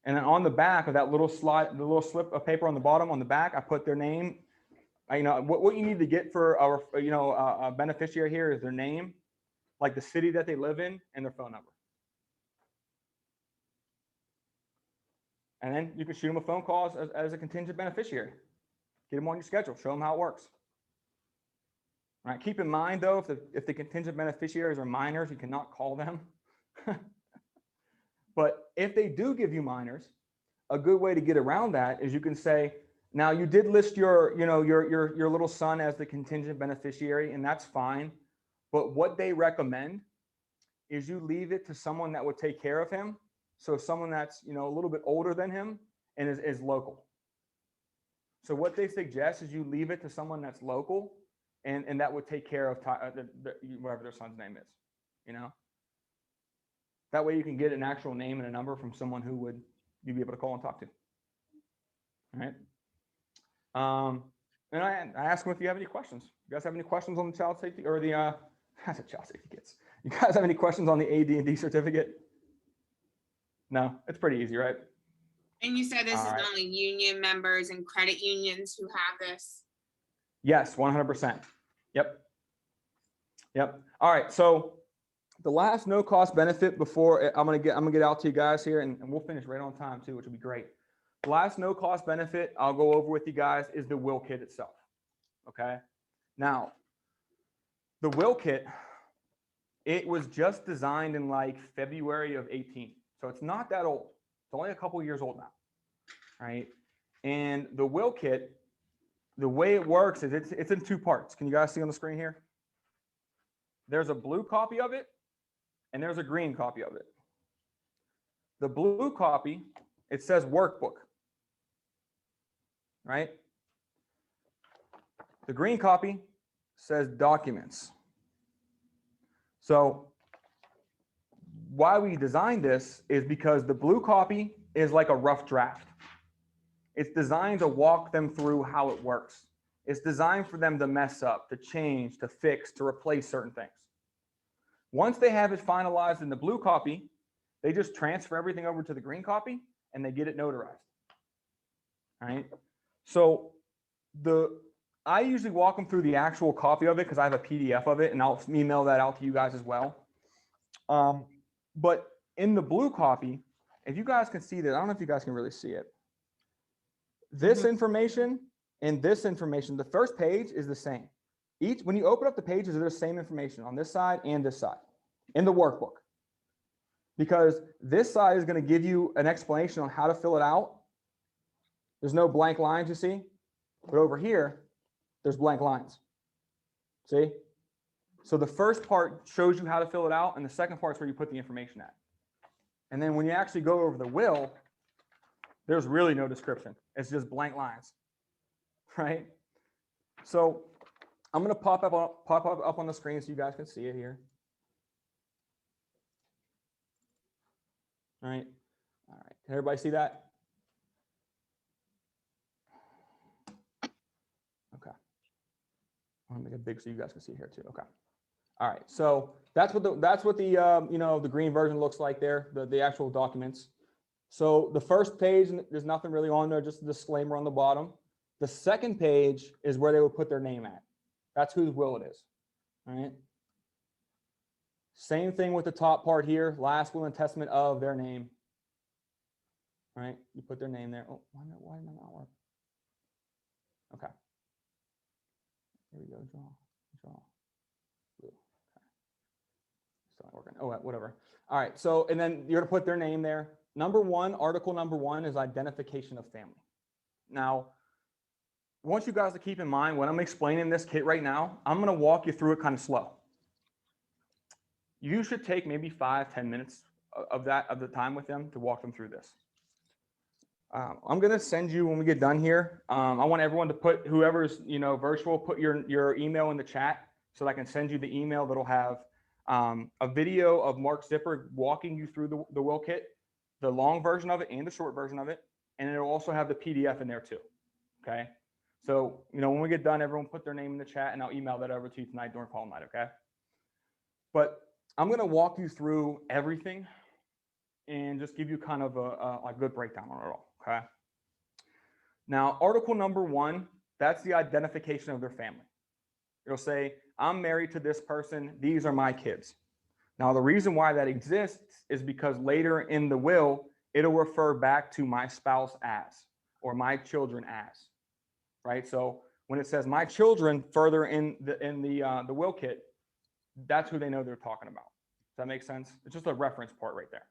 And then on the back of that little slide, the little slip of paper on the bottom, on the back, I put their name. You know, what you need to get for our, a beneficiary here is their name, like the city that they live in, and their phone number. And then you can shoot them a phone call as a contingent beneficiary. Get them on your schedule. Show them how it works. All right. Keep in mind, though, if the contingent beneficiaries are minors, you cannot call them. But if they do give you minors, a good way to get around that is you can say, now you did list your little son as the contingent beneficiary, and that's fine. But what they recommend is you leave it to someone that would take care of him. So someone that's, a little bit older than him and is local. So what they suggest is you leave it to someone that's local and that would take care of whatever their son's name is, That way you can get an actual name and a number from someone who would you'd be able to call and talk to. All right. And I ask them if you have any questions. You guys have any questions on the child safety or the, I said child safety kits. You guys have any questions on the AD&D certificate? No, it's pretty easy, right? And you said this All is right. only union members and credit unions who have this? Yes, 100%. Yep. Yep. All right. So the last no cost benefit before I'm gonna get out to you guys here, and we'll finish right on time too, which will be great. The last no cost benefit I'll go over with you guys is the will kit itself. Okay. Now, the will kit, it was just designed in like February of 18. So it's not that old. It's only a couple years old now. Right. And the will kit, the way it works is it's in two parts. Can you guys see on the screen here? There's a blue copy of it and there's a green copy of it. The blue copy, it says workbook, right? The green copy says documents. So why we designed this is because the blue copy is like a rough draft. It's designed to walk them through how it works. It's designed for them to mess up, to change, to fix, to replace certain things. Once they have it finalized in the blue copy, they just transfer everything over to the green copy and they get it notarized. All right. So I usually walk them through the actual copy of it because I have a PDF of it and I'll email that out to you guys as well. But in the blue copy, if you guys can see that, I don't know if you guys can really see it. This information and this information, the first page is the same. When you open up the pages, there's the same information on this side and this side in the workbook. Because this side is going to give you an explanation on how to fill it out. There's no blank lines, you see? But over here, there's blank lines. See? So the first part shows you how to fill it out, and the second part is where you put the information at. And then when you actually go over the will, there's really no description. It's just blank lines, right? So I'm going to pop up on the screen so you guys can see it here. All right. All right. Can everybody see that? Okay. I want to make it big so you guys can see here too. Okay. All right. So that's what the green version looks like there, the actual documents. So the first page, there's nothing really on there, just a disclaimer on the bottom. The second page is where they would put their name at. That's whose will it is. All right. Same thing with the top part here, last will and testament of their name. All right, you put their name there. Oh, why did that not work? Okay. Here we go, draw. Blue. Okay. Still not working. Oh, whatever. All right, so, and then you're gonna put their name there. Article number one is identification of family. Now, I want you guys to keep in mind when I'm explaining this kit right now, I'm gonna walk you through it kind of slow. You should take maybe 5-10 minutes of the time with them to walk them through this. I'm going to send you when we get done here. I want everyone to put whoever's virtual, put your email in the chat so that I can send you the email that'll have a video of Mark Zipper walking you through the will kit, the long version of it and the short version of it, and it'll also have the PDF in there too. Okay, so when we get done, everyone put their name in the chat, and I'll email that over to you tonight during call night. Okay, but I'm going to walk you through everything and just give you kind of a good breakdown on it all. Okay. Now, article number one, that's the identification of their family. It'll say, I'm married to this person. These are my kids. Now, the reason why that exists is because later in the will, it'll refer back to my spouse as, or my children as, right? So when it says my children further in the will kit, that's who they know they're talking about. Does that make sense? It's just a reference part right there.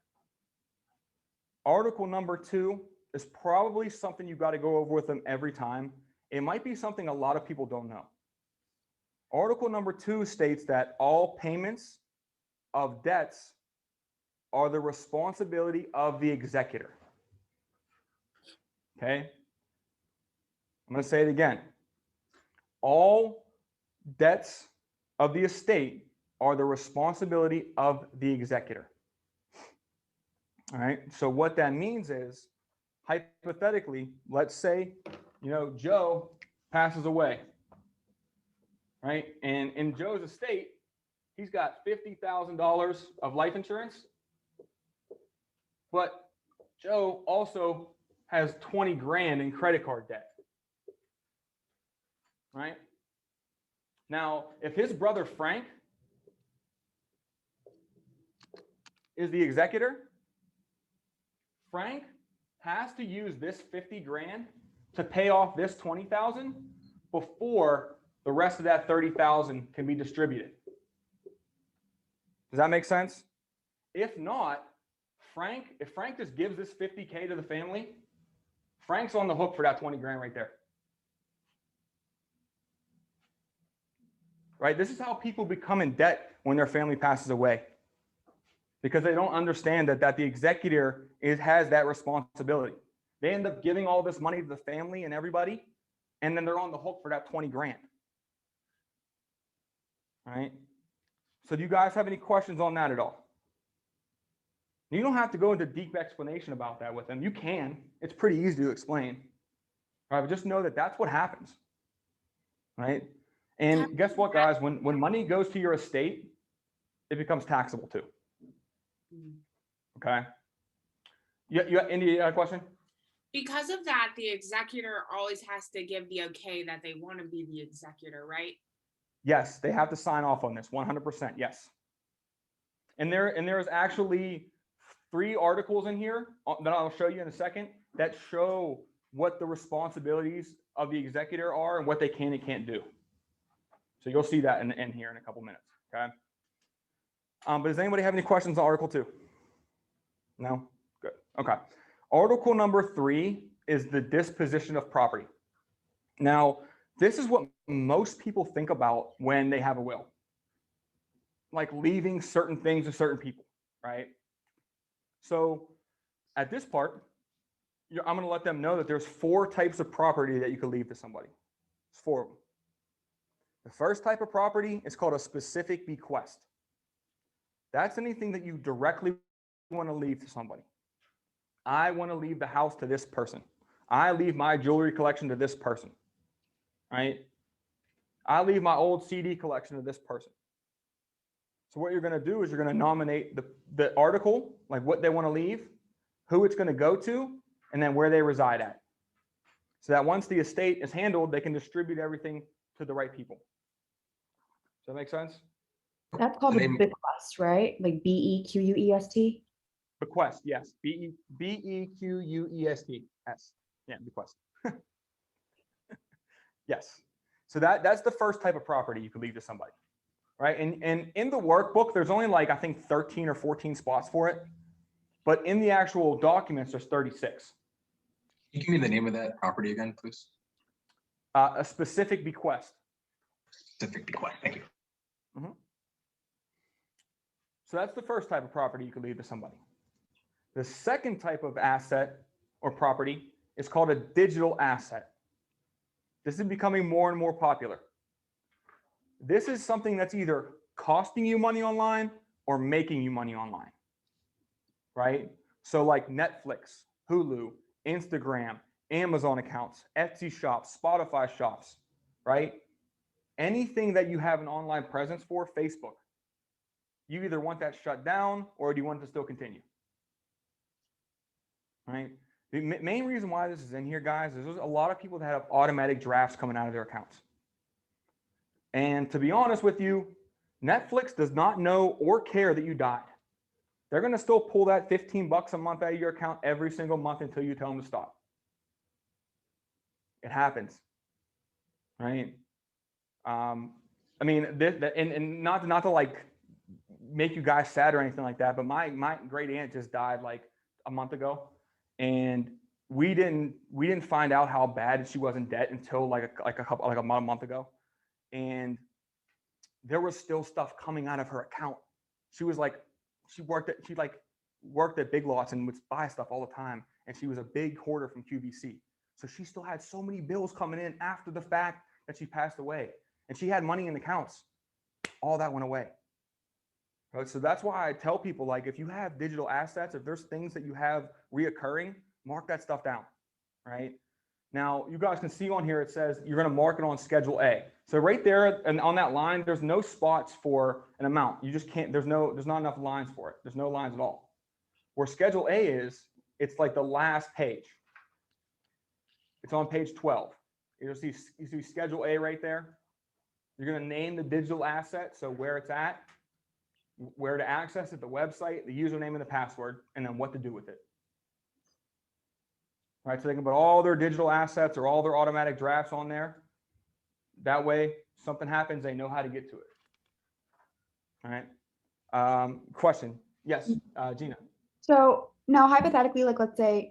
Article number two is probably something you got to go over with them every time. It might be something a lot of people don't know. Article number two states that all payments of debts are the responsibility of the executor. Okay? I'm going to say it again. All debts of the estate are the responsibility of the executor. All right. So what that means is, hypothetically, let's say, Joe passes away, right? And in Joe's estate, he's got $50,000 of life insurance, but Joe also has 20 grand in credit card debt, right? Now, if his brother Frank is the executor, Frank has to use this 50 grand to pay off this 20,000 before the rest of that 30,000 can be distributed. Does that make sense? If not, if Frank just gives this 50K to the family, Frank's on the hook for that 20 grand right there. Right? This is how people become in debt when their family passes away, because they don't understand that the executor has that responsibility. They end up giving all this money to the family and everybody, and then they're on the hook for that 20 grand. All right. So do you guys have any questions on that at all? You don't have to go into deep explanation about that with them. You can. It's pretty easy to explain. All right, but just know that that's what happens. Right? And guess what, guys? When money goes to your estate, it becomes taxable too. Okay. Indy, you got a question? Because of that, the executor always has to give the okay that they want to be the executor, right? Yes, they have to sign off on this 100%. Yes. And there is actually 3 articles in here that I'll show you in a second that show what the responsibilities of the executor are and what they can and can't do. So you'll see that in here in a couple minutes. Okay. But does anybody have any questions on Article 2? No? Good. Okay. Article number 3 is the disposition of property. Now, this is what most people think about when they have a will, like leaving certain things to certain people, right? So at this part, I'm going to let them know that there's 4 types of property that you can leave to somebody. It's 4 of them. The first type of property is called a specific bequest. That's anything that you directly want to leave to somebody. I want to leave the house to this person. I leave my jewelry collection to this person, right? I leave my old CD collection to this person. So what you're going to do is you're going to nominate the article, like what they want to leave, who it's going to go to, and then where they reside at. So that once the estate is handled, they can distribute everything to the right people. Does that make sense? That's called a bequest, right? Like BEQUEST? Bequest, yes. BEQUEST. S. Yeah, bequest. Yes. So that's the first type of property you can leave to somebody, right? And in the workbook, there's only like, I think 13 or 14 spots for it. But in the actual documents, there's 36. Can you give me the name of that property again, please? A specific bequest. Specific bequest. Thank you. Mm-hmm. So that's the first type of property you can leave to somebody. The second type of asset or property is called a digital asset. This is becoming more and more popular. This is something that's either costing you money online or making you money online, right? So like Netflix, Hulu, Instagram, Amazon accounts, Etsy shops, Spotify shops, right? Anything that you have an online presence for, Facebook, you either want that shut down or do you want it to still continue, right? The main reason why this is in here, guys, is there's a lot of people that have automatic drafts coming out of their accounts. And to be honest with you, Netflix does not know or care that you died. They're going to still pull that 15 bucks a month out of your account every single month until you tell them to stop. It happens, right? I mean, and not to like make you guys sad or anything like that, but my great aunt just died like a month ago, and we didn't find out how bad she was in debt until like a month ago, and there was still stuff coming out of her account. She was like, she worked at Big Lots and would buy stuff all the time, and she was a big hoarder from QVC, so she still had so many bills coming in after the fact that she passed away, and she had money in accounts. All that went away. Right? So that's why I tell people, like, if you have digital assets, if there's things that you have reoccurring, mark that stuff down, right? Now, you guys can see on here, it says you're going to mark it on Schedule A. So right there and on that line, there's no spots for an amount. You just can't, there's not enough lines for it. There's no lines at all. Where Schedule A is, it's like the last page. It's on page 12. You see Schedule A right there. You're going to name the digital asset, so where it's at, where to access it, the website, the username and the password, and then what to do with it. All right, so they can put all their digital assets or all their automatic drafts on there. That way, something happens, they know how to get to it. All right. Question. Yes, Gina. So now hypothetically, like let's say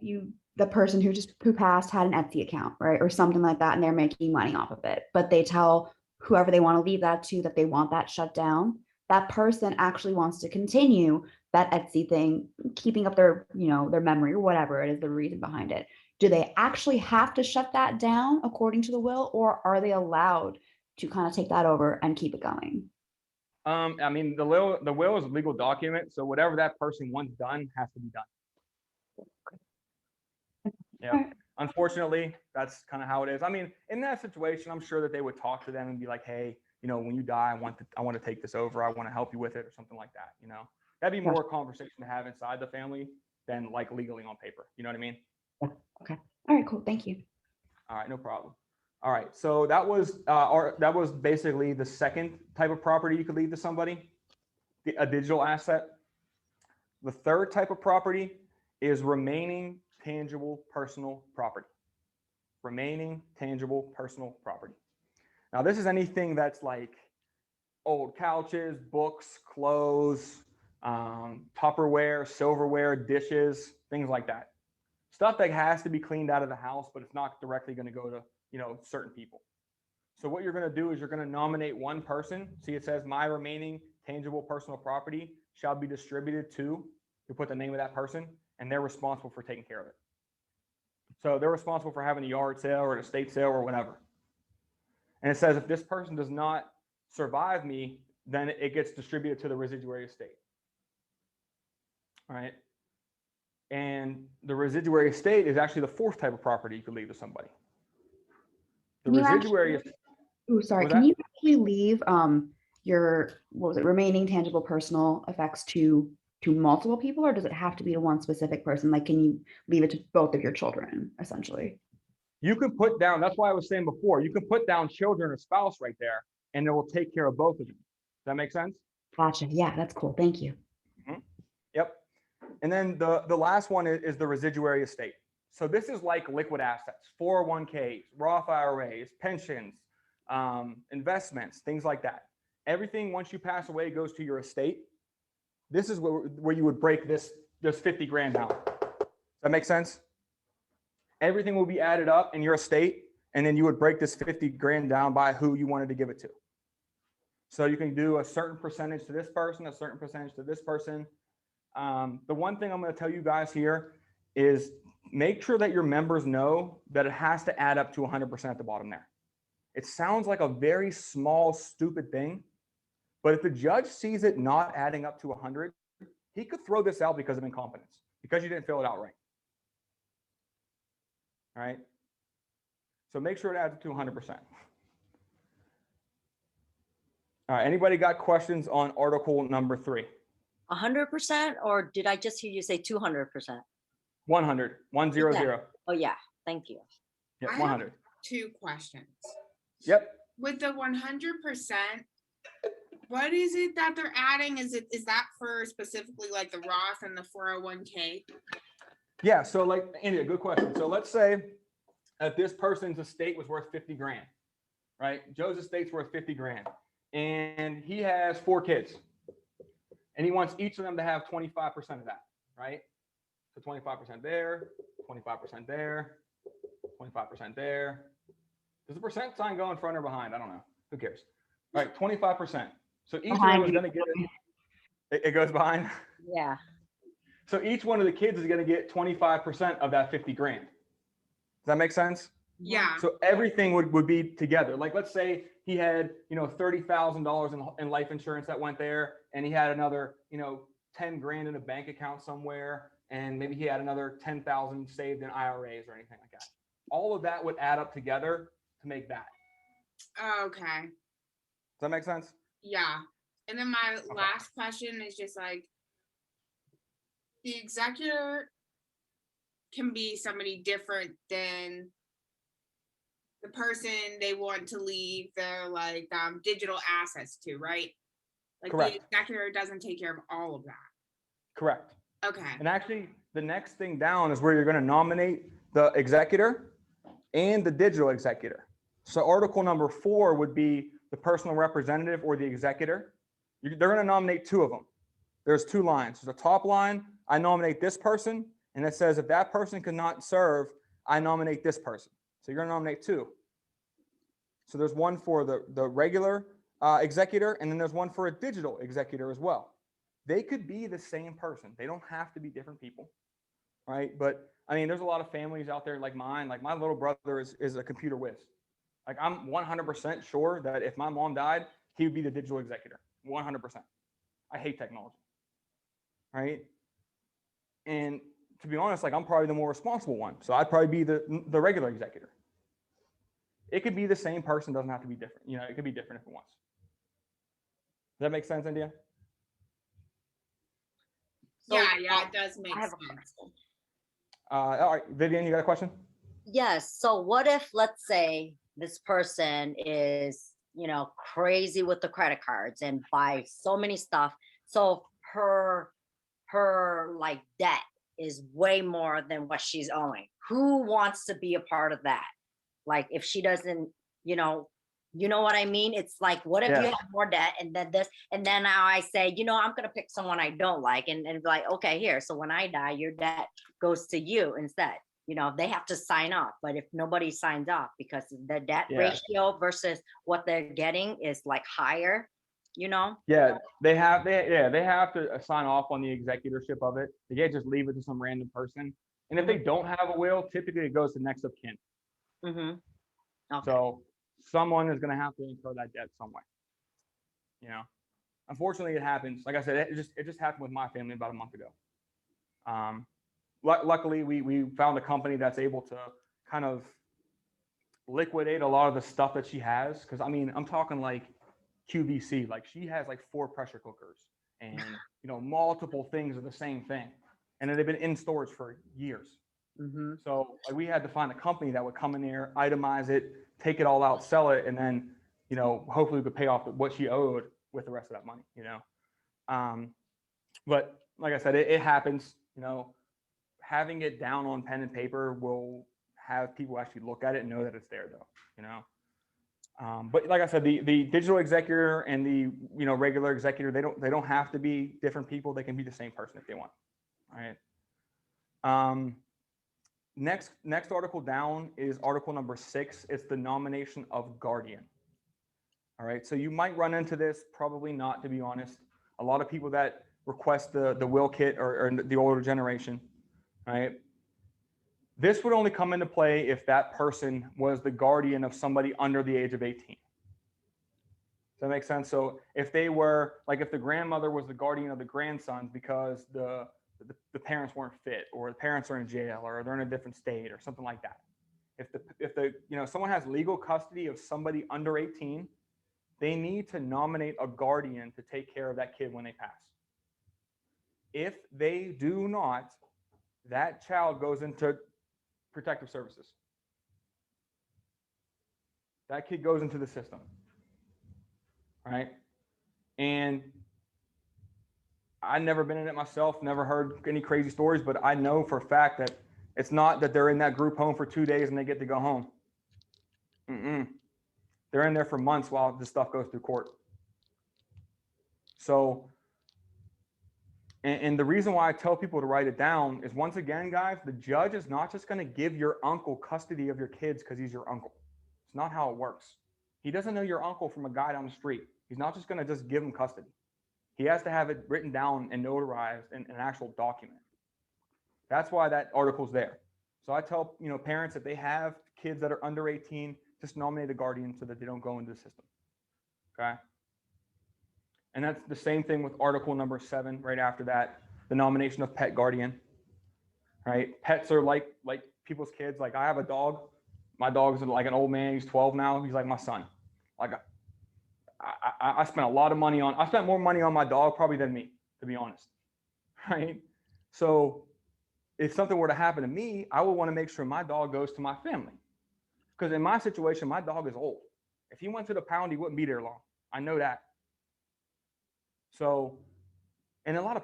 the person who passed had an Etsy account, right? Or something like that, and they're making money off of it, but they tell whoever they want to leave that to that they want that shut down. That person actually wants to continue that Etsy thing, keeping up their, their memory or whatever it is, the reason behind it. Do they actually have to shut that down according to the will, or are they allowed to kind of take that over and keep it going? I mean, the will is a legal document, so whatever that person wants done has to be done. Yeah. Unfortunately, that's kind of how it is. I mean, in that situation, I'm sure that they would talk to them and be like, hey, when you die, I want to take this over. I want to help you with it or something like that. That'd be more a conversation to have inside the family than like legally on paper. You know what I mean? Yeah. Okay. All right, cool. Thank you. All right, no problem. All right, so that was basically the second type of property you could leave to somebody, a digital asset. The third type of property is remaining tangible personal property. Remaining tangible personal property. Now, this is anything that's like old couches, books, clothes, Tupperware, silverware, dishes, things like that. Stuff that has to be cleaned out of the house, but it's not directly going to go to, certain people. So what you're going to do is you're going to nominate one person. See, it says my remaining tangible personal property shall be distributed to, you put the name of that person, and they're responsible for taking care of it. So they're responsible for having a yard sale or an estate sale or whatever. And it says if this person does not survive me, then it gets distributed to the residuary estate. All right. And the residuary estate is actually the fourth type of property you could leave to somebody. The residuary estate. Oh, sorry. Can you actually leave your remaining tangible personal effects to multiple people, or does it have to be to one specific person? Like, can you leave it to both of your children, essentially? You can put down, that's why I was saying before, you can put down children or spouse right there, and it will take care of both of them. Does that make sense? Gotcha. Yeah, that's cool. Thank you. Mm-hmm. Yep. And then the last one is the residuary estate. So this is like liquid assets, 401ks, Roth IRAs, pensions, investments, things like that. Everything once you pass away goes to your estate. This is where you would break this 50 grand down. Does that make sense? Everything will be added up in your estate, and then you would break this 50 grand down by who you wanted to give it to. So you can do a certain percentage to this person, a certain percentage to this person. The one thing I'm going to tell you guys here is make sure that your members know that it has to add up to 100% at the bottom there. It sounds like a very small, stupid thing, but if the judge sees it not adding up to 100, he could throw this out because of incompetence, because you didn't fill it out right. All right. So make sure it adds up to 100%. All right. Anybody got questions on article number 3? 100%, or did I just hear you say 200%? 100. 100. Oh yeah. Thank you. Yep. I have 100. 2 questions. Yep. With the 100%, what is it that they're adding? Is that for specifically like the Roth and the 401k? Yeah. So like, India, good question. So let's say that this person's estate was worth 50 grand, right? Joe's estate's worth 50 grand, and he has 4 kids, and he wants each of them to have 25% of that, right? So 25% there, 25% there, 25% there. Does the percent sign go in front or behind? I don't know. Who cares? All right, 25%. So each of them is going to get it. It goes behind. Yeah. So each one of the kids is going to get 25% of that 50 grand. Does that make sense? Yeah. So everything would be together. Like, let's say he had, $30,000 in life insurance that went there, and he had another, 10 grand in a bank account somewhere, and maybe he had another 10,000 saved in IRAs or anything like that. all of that would add up together to make that. Okay. Does that make sense? Yeah. And then my last question is just like, the executor can be somebody different than the person they want to leave their like digital assets to, right? Like Correct. the executor doesn't take care of all of that. Correct. Okay. And actually, the next thing down is where you're going to nominate the executor and the digital executor. So article number 4 would be the personal representative or the executor. They're going to nominate 2 of them. There's 2 lines. There's a top line, I nominate this person, and it says if that person cannot serve, I nominate this person. So you're going to nominate 2. So there's one for the regular executor, and then there's one for a digital executor as well. They could be the same person. They don't have to be different people, right? But I mean, there's a lot of families out there like mine. Like my little brother is a computer whiz. Like I'm 100% sure that if my mom died, he would be the digital executor. 100%. I hate technology, right? And to be honest, like I'm probably the more responsible one. So I'd probably be the regular executor. It could be the same person, doesn't have to be different. You know, it could be different if it wants. Does that make sense, India? So, Yeah, it does make I have sense. a question. All right, Vivian, you got a question? Yes. So what if, let's say, this person is, crazy with the credit cards and buys so many stuff. So her like debt is way more than what she's owing. Who wants to be a part of that? Like if she doesn't, you know what I mean? It's like, what if you have more debt and then this, and then now I say, I'm going to pick someone I don't like and be like, okay, here. So when I die, your debt goes to you instead. They have to sign off. But if nobody signs off because the debt ratio versus what they're getting is like higher, Yeah, they have to sign off on the executorship of it. They can't just leave it to some random person. And if they don't have a will, typically it goes to next of kin. Mm-hmm. Okay. So someone is going to have to incur that debt some way. Unfortunately, it happens. Like I said, it just happened with my family about a month ago. Luckily, we found a company that's able to kind of liquidate a lot of the stuff that she has. Because I mean, I'm talking like QVC. Like she has like 4 pressure cookers and multiple things of the same thing, and they've been in storage for years. Mm-hmm. So like, we had to find a company that would come in there, itemize it, take it all out, sell it, and then hopefully we could pay off what she owed with the rest of that money. But like I said, it happens. Having it down on pen and paper will have people actually look at it and know that it's there, though. But like I said, the digital executor and the regular executor, they don't have to be different people. They can be the same person if they want. All right. Next article down is article number 6. It's the nomination of guardian. All right. So you might run into this, probably not, to be honest. A lot of people that request the will kit or the older generation. Right. This would only come into play if that person was the guardian of somebody under the age of 18. Does that make sense? So if they were, like if the grandmother was the guardian of the grandsons because the parents weren't fit, or the parents are in jail, or they're in a different state, or something like that. If someone has legal custody of somebody under 18, they need to nominate a guardian to take care of that kid when they pass. If they do not, that child goes into protective services. That kid goes into the system. Right? And I've never been in it myself, never heard any crazy stories, but I know for a fact that it's not that they're in that group home for 2 days and they get to go home. They're in there for months while this stuff goes through court. So, and the reason why I tell people to write it down is, once again, guys, the judge is not just going to give your uncle custody of your kids because he's your uncle. It's not how it works. He doesn't know your uncle from a guy down the street. He's not just going to just give him custody. He has to have it written down and notarized in an actual document. That's why that article's there. So I tell parents that they have kids that are under 18, just nominate a guardian so that they don't go into the system. Okay. And that's the same thing with article number 7, right after that, the nomination of pet guardian. Right? Pets are like people's kids. Like I have a dog. My dog's like an old man. He's 12 now. He's like my son. Like I spent a lot of money on, I spent more money on my dog probably than me, to be honest. Right. So if something were to happen to me, I would want to make sure my dog goes to my family. Because in my situation, my dog is old. If he went to the pound, he wouldn't be there long. I know that. So, and a lot of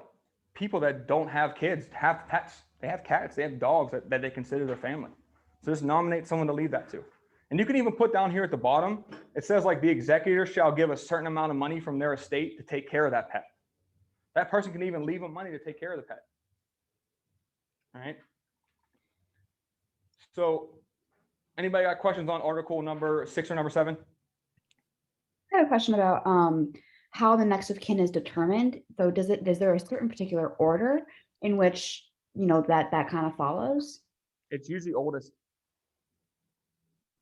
people that don't have kids have pets. They have cats, they have dogs that they consider their family. So just nominate someone to leave that to. And you can even put down here at the bottom, it says like the executor shall give a certain amount of money from their estate to take care of that pet. That person can even leave them money to take care of the pet. All right. So anybody got questions on article number 6 or number 7? I have a question about how the next of kin is determined. So is there a certain particular order in which, that kind of follows? It's usually oldest.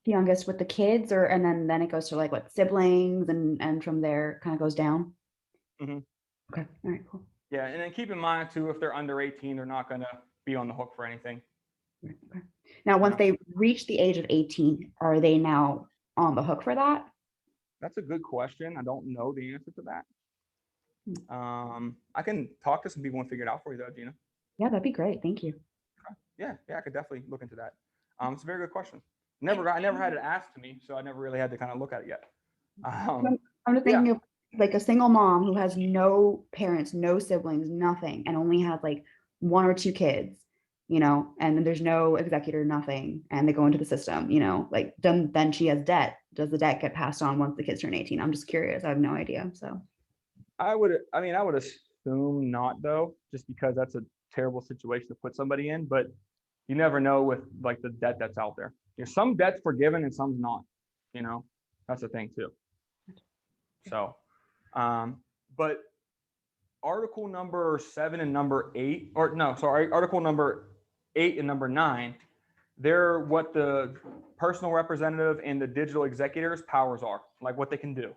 Youngest with the kids, and then it goes to like what, siblings, and from there kind of goes down. Mm-hmm. Okay. All right, cool. Yeah. And then keep in mind too, if they're under 18, they're not going to be on the hook for anything. Okay. Now, once they reach the age of 18, are they now on the hook for that? That's a good question. I don't know the answer to that. I can talk to some people and figure it out for you though, Gina. Yeah, that'd be great. Thank you. Yeah, I could definitely look into that. It's a very good question. I never had it asked to me, so I never really had to kind of look at it yet. I'm just thinking of like a single mom who has no parents, no siblings, nothing, and only has like 1 or 2 kids, and then there's no executor, nothing, and they go into the system, like then she has debt. Does the debt get passed on once the kids turn 18? I'm just curious. I have no idea. So I would assume not though, just because that's a terrible situation to put somebody in, but you never know with like the debt that's out there. Some debt's forgiven and some's not, that's the thing too. So, but article number 7 and number 8, article number 8 and number 9, they're what the personal representative and the digital executor's powers are, like what they can do,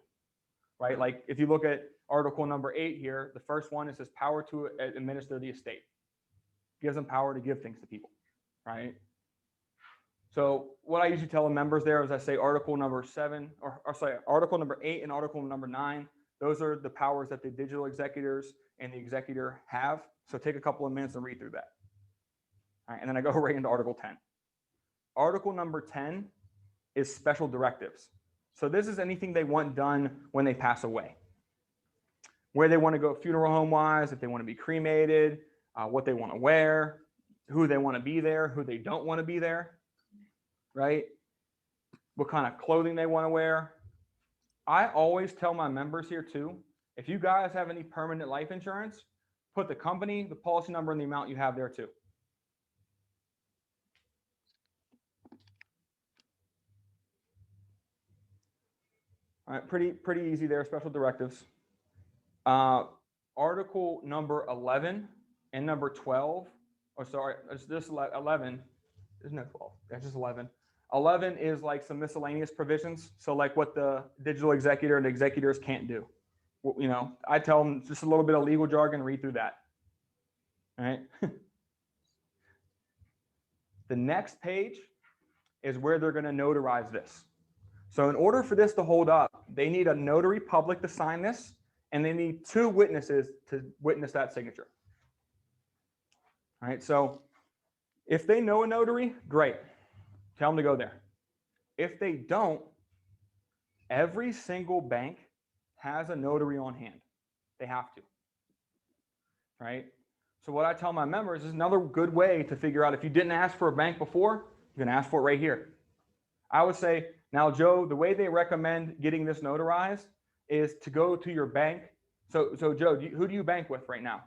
right? Like if you look at article number 8 here, the first one, it says power to administer the estate. Gives them power to give things to people, right? So what I usually tell the members there is I say article number 7, article number 8 and article number 9. Those are the powers that the digital executors and the executor have. So take a couple of minutes and read through that. All right, and then I go right into article 10. Article number 10 is special directives. So this is anything they want done when they pass away. Where they want to go funeral home wise, if they want to be cremated, what they want to wear, who they want to be there, who they don't want to be there, right? What kind of clothing they want to wear. I always tell my members here too, if you guys have any permanent life insurance, put the company, the policy number, and the amount you have there too. All right, pretty easy there, special directives. Article number 11 and number 12, it's just 11, there's no 12, that's just 11. 11 is like some miscellaneous provisions. So like what the digital executor and executors can't do. I tell them just a little bit of legal jargon, read through that. All right. The next page is where they're going to notarize this. So in order for this to hold up, they need a notary public to sign this, and they need 2 witnesses to witness that signature. All right. So if they know a notary, great. Tell them to go there. If they don't, every single bank has a notary on hand. They have to, right? So what I tell my members is another good way to figure out if you didn't ask for a bank before, you can ask for it right here. I would say, now, Joe, the way they recommend getting this notarized is to go to your bank. So Joe, who do you bank with right now?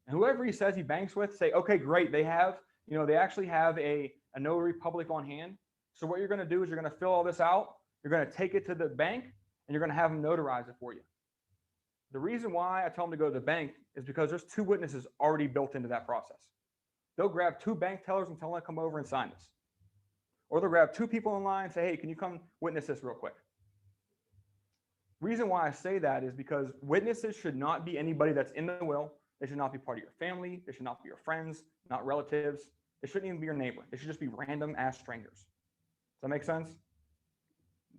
And whoever he says he banks with, say, okay, great. They have, they actually have a notary public on hand. So what you're going to do is you're going to fill all this out. You're going to take it to the bank and you're going to have them notarize it for you. The reason why I tell them to go to the bank is because there's 2 witnesses already built into that process. They'll grab 2 bank tellers and tell them to come over and sign this. Or they'll grab 2 people in line and say, hey, can you come witness this real quick? Reason why I say that is because witnesses should not be anybody that's in the will. They should not be part of your family. They should not be your friends, not relatives. They shouldn't even be your neighbor. They should just be random ass strangers. that make sense?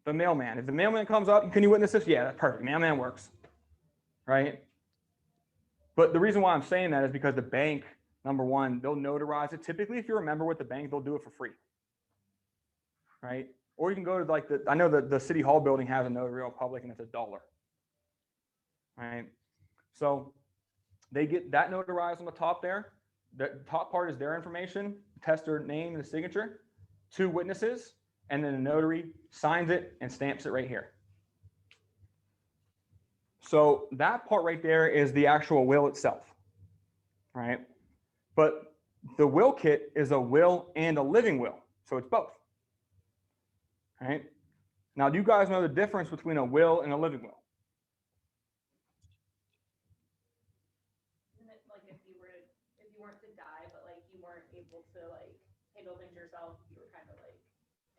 The mailman. If the mailman comes up, can you witness this? Yeah, that's perfect. Mailman works, right? But the reason why I'm saying that is because the bank, number one, they'll notarize it. Typically, if you're a member with the bank, they'll do it for free, right? Or you can go to like I know that the City Hall building has a notary public and it's $1, right? So they get that notarized on the top there. The top part is their information, tester name and the signature, 2 witnesses, and then the notary signs it and stamps it right here. So that part right there is the actual will itself, right? But the will kit is a will and a living will, so it's both, right? Now, do you guys know the difference between a will and a living will? Isn't it like if you weren't to die, but like you weren't able to like handle things yourself, you were kind of like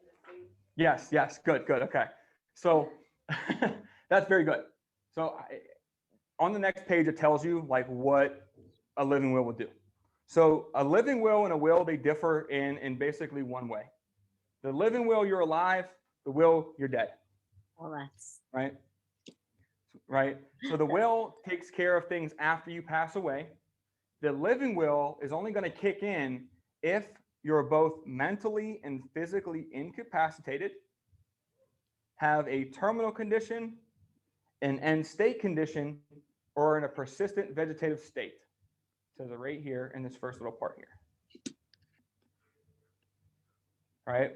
in a state? Yes, yes, good, good, okay. So that's very good. So on the next page, it tells you like what a living will would do. So a living will and a will, they differ in basically one way. The living will, you're alive. The will, you're dead. Well, that's Right? Right? So the will takes care of things after you pass away. The living will is only going to kick in if you're both mentally and physically incapacitated, have a terminal condition, an end state condition, or in a persistent vegetative state. It says it right here in this first little part here. Right?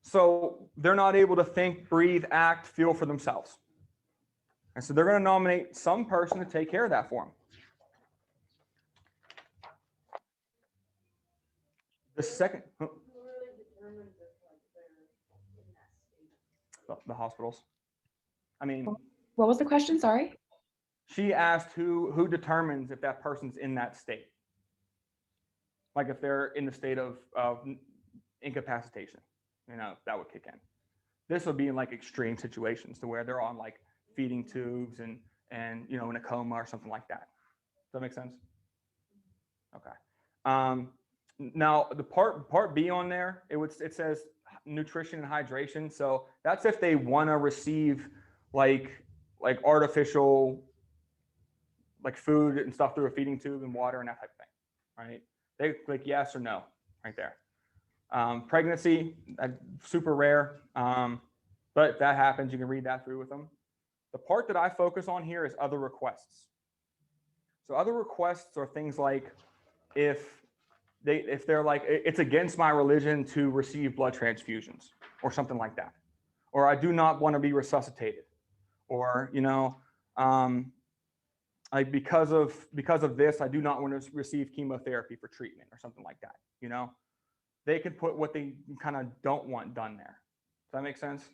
So they're not able to think, breathe, act, feel for themselves. And so they're going to nominate some person to take care of that for them. The second, the hospitals. I mean, What was the question? Sorry. she asked who determines if that person's in that state. Like if they're in the state of incapacitation, you know, that would kick in. This would be in like extreme situations to where they're on like feeding tubes and you know, in a coma or something like that. Does that make sense? Okay. Now the part B on there, it says nutrition and hydration. So that's if they want to receive like artificial like food and stuff through a feeding tube and water and that type of thing, right? They click yes or no right there. Pregnancy, super rare, but if that happens, you can read that through with them. The part that I focus on here is other requests. So other requests are things like if they're like, it's against my religion to receive blood transfusions or something like that, or I do not want to be resuscitated, or, you know, like because of this, I do not want to receive chemotherapy for treatment or something like that. You know, they could put what they kind of don't want done there. Does that make sense?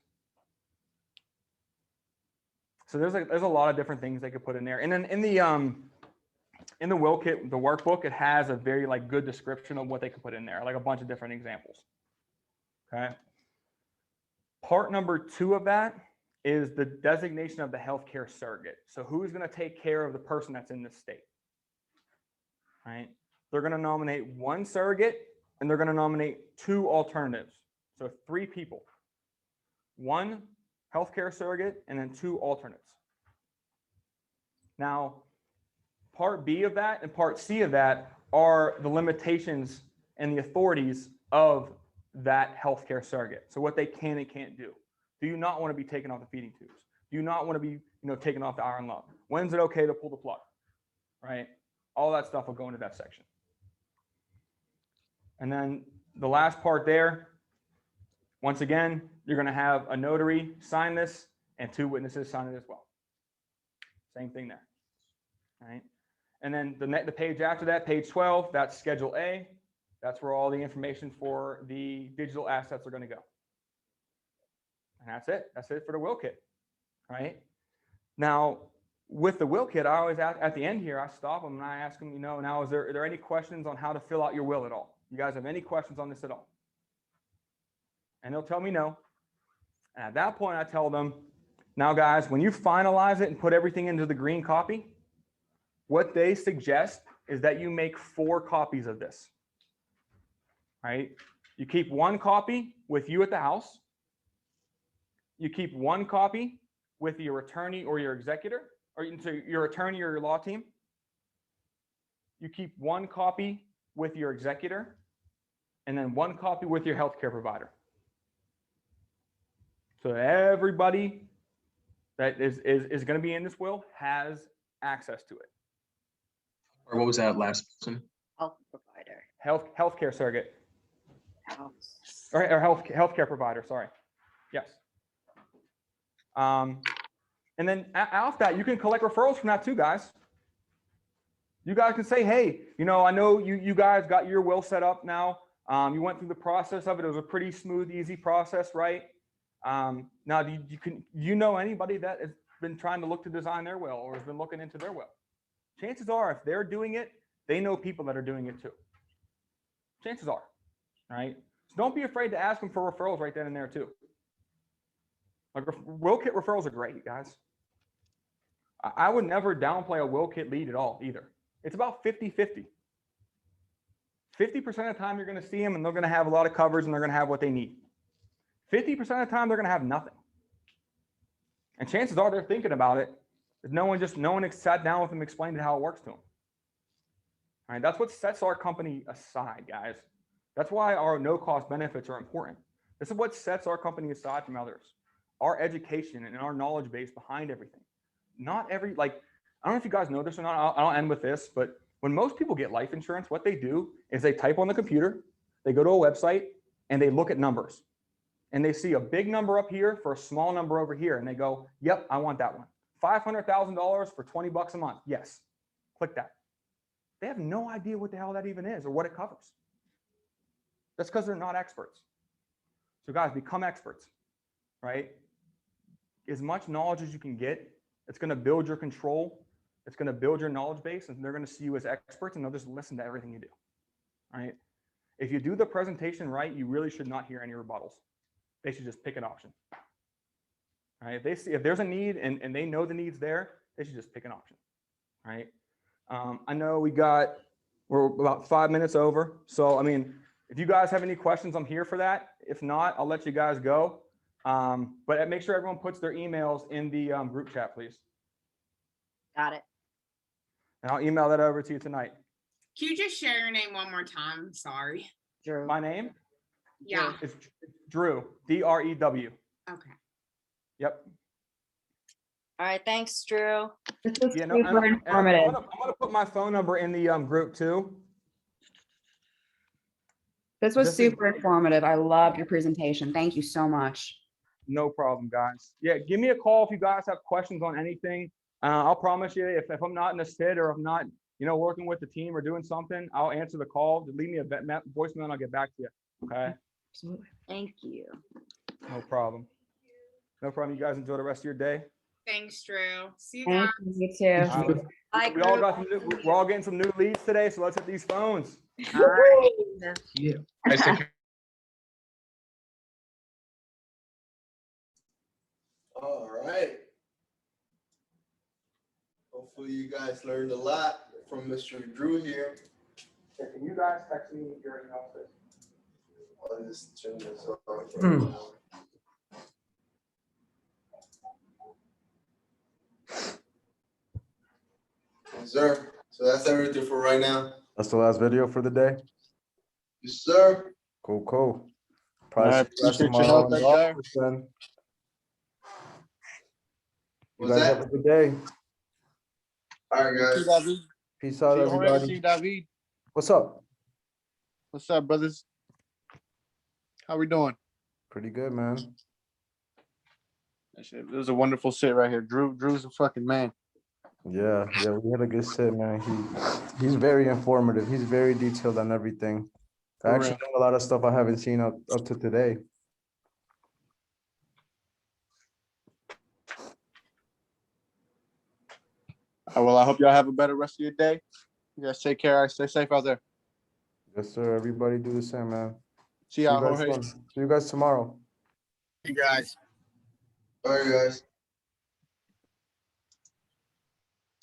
So there's a lot of different things they could put in there. And then in the will kit, the workbook, it has a very like good description of what they could put in there, like a bunch of different examples. Okay. Part number 2 of that is the designation of the healthcare surrogate. So who's going to take care of the person that's in this state? Right? They're going to nominate 1 surrogate and they're going to nominate 2 alternatives. So 3 people, 1 healthcare surrogate and then 2 alternates. Now, part B of that and part C of that are the limitations and the authorities of that healthcare surrogate. So what they can and can't do. Do you not want to be taken off the feeding tubes? Do you not want to be, you know, taken off the iron lung? When's it okay to pull the plug? Right? All that stuff will go into that section. And then the last part there, once again, you're going to have a notary sign this and 2 witnesses sign it as well. Same thing there. All right. And then the page after that, page 12, that's Schedule A. That's where all the information for the digital assets are going to go. And that's it. That's it for the will kit. Right. Now, with the will kit, I always ask, at the end here, I stop them and I ask them, you know, now, are there any questions on how to fill out your will at all? You guys have any questions on this at all? And they'll tell me no. And at that point, I tell them, now, guys, when you finalize it and put everything into the green copy, what they suggest is that you make 4 copies of this. Right? You keep 1 copy with you at the house, You keep one copy with your attorney or your executor, or your attorney or your law team. You keep one copy with your executor, and then one copy with your healthcare provider. So everybody that is going to be in this will has access to it. Or what was that last person? Health provider. Healthcare surrogate. Health. Or healthcare provider, sorry. Yes. And then off that, you can collect referrals from that too, guys. You guys can say, hey, you know, I know you guys got your will set up now. You went through the process of it. It was a pretty smooth, easy process, right? Now, do you know anybody that has been trying to look to design their will or has been looking into their will? Chances are, if they're doing it, they know people that are doing it too. Chances are, right? So don't be afraid to ask them for referrals right then and there too. Like will kit referrals are great, guys. I would never downplay a will kit lead at all either. It's about 50-50. 50% of the time you're going to see them and they're going to have a lot of coverage and they're going to have what they need. 50% of the time they're going to have nothing. And chances are they're thinking about it. No one sat down with them and explained how it works to them. All right, that's what sets our company aside, guys. That's why our no-cost benefits are important. This is what sets our company aside from others. Our education and our knowledge base behind everything. Not every, like, I don't know if you guys know this or not. I'll end with this, but when most people get life insurance, what they do is they type on the computer, they go to a website, and they look at numbers. And they see a big number up here for a small number over here, and they go, yep, I want that one. $500,000 for $20 a month. Yes, click that. They have no idea what the hell that even is or what it covers. That's because they're not experts. So guys, become experts, right? As much knowledge as you can get, it's going to build your control. It's going to build your knowledge base, and they're going to see you as experts, and they'll just listen to everything you do, right? If you do the presentation right, you really should not hear any rebuttals. They should just pick an option. All right? If there's a need and they know the need's there, they should just pick an option. Right? I know we're about 5 minutes over. So, I mean, if you guys have any questions, I'm here for that. If not, I'll let you guys go. But make sure everyone puts their emails in the group chat, please. Got it. And I'll email that over to you tonight. Can you just share your name one more time? Sorry. Drew. My name? Yeah. It's Drew, D-R-E-W. Okay. Yep. All right. Thanks, Drew. This was Yeah, no, super informative. I'm gonna put my phone number in the group too. This was This is- super informative. I loved your presentation. Thank you so much. No problem, guys. Yeah, give me a call if you guys have questions on anything. I'll promise you, if I'm not in a sit or if I'm not, working with the team or doing something, I'll answer the call. Just leave me a voicemail and I'll get back to you. Okay. Absolutely. Thank you. No problem. No problem. You guys enjoy the rest of your day. Thanks, Drew. See you Thank guys. you, you too. Bye, We all group. we're all getting some new leads today, so let's hit these phones. All right. Yeah. Guys, take care. All right. Hopefully you guys learned a lot from Mr. Drew here. Can you guys text me your email, please? I'll just turn this off right now. Yes, sir. So that's everything for right now. That's the last video for the day. Yes, sir. Cool, cool. I Probably see you guys appreciate your tomorrow help in the right there. office then. You What's guys that? have a good day. All right, See you, guys. David. Peace out, See you, Jorge. See everybody. you, David. What's up? What's up, brothers? How we doing? Pretty good, man. That shit, it was a wonderful sit right here. Drew's a fucking man. Yeah, we had a good sit, man. He's very informative. He's very detailed on everything. I For actually real. know a lot of stuff I haven't seen up to today. Well, I hope y'all have a better rest of your day. You guys take care. Stay safe out there. Yes, sir. Everybody do the same, man. See y'all, guys Jorge. soon. See you guys tomorrow. You guys. All right, guys.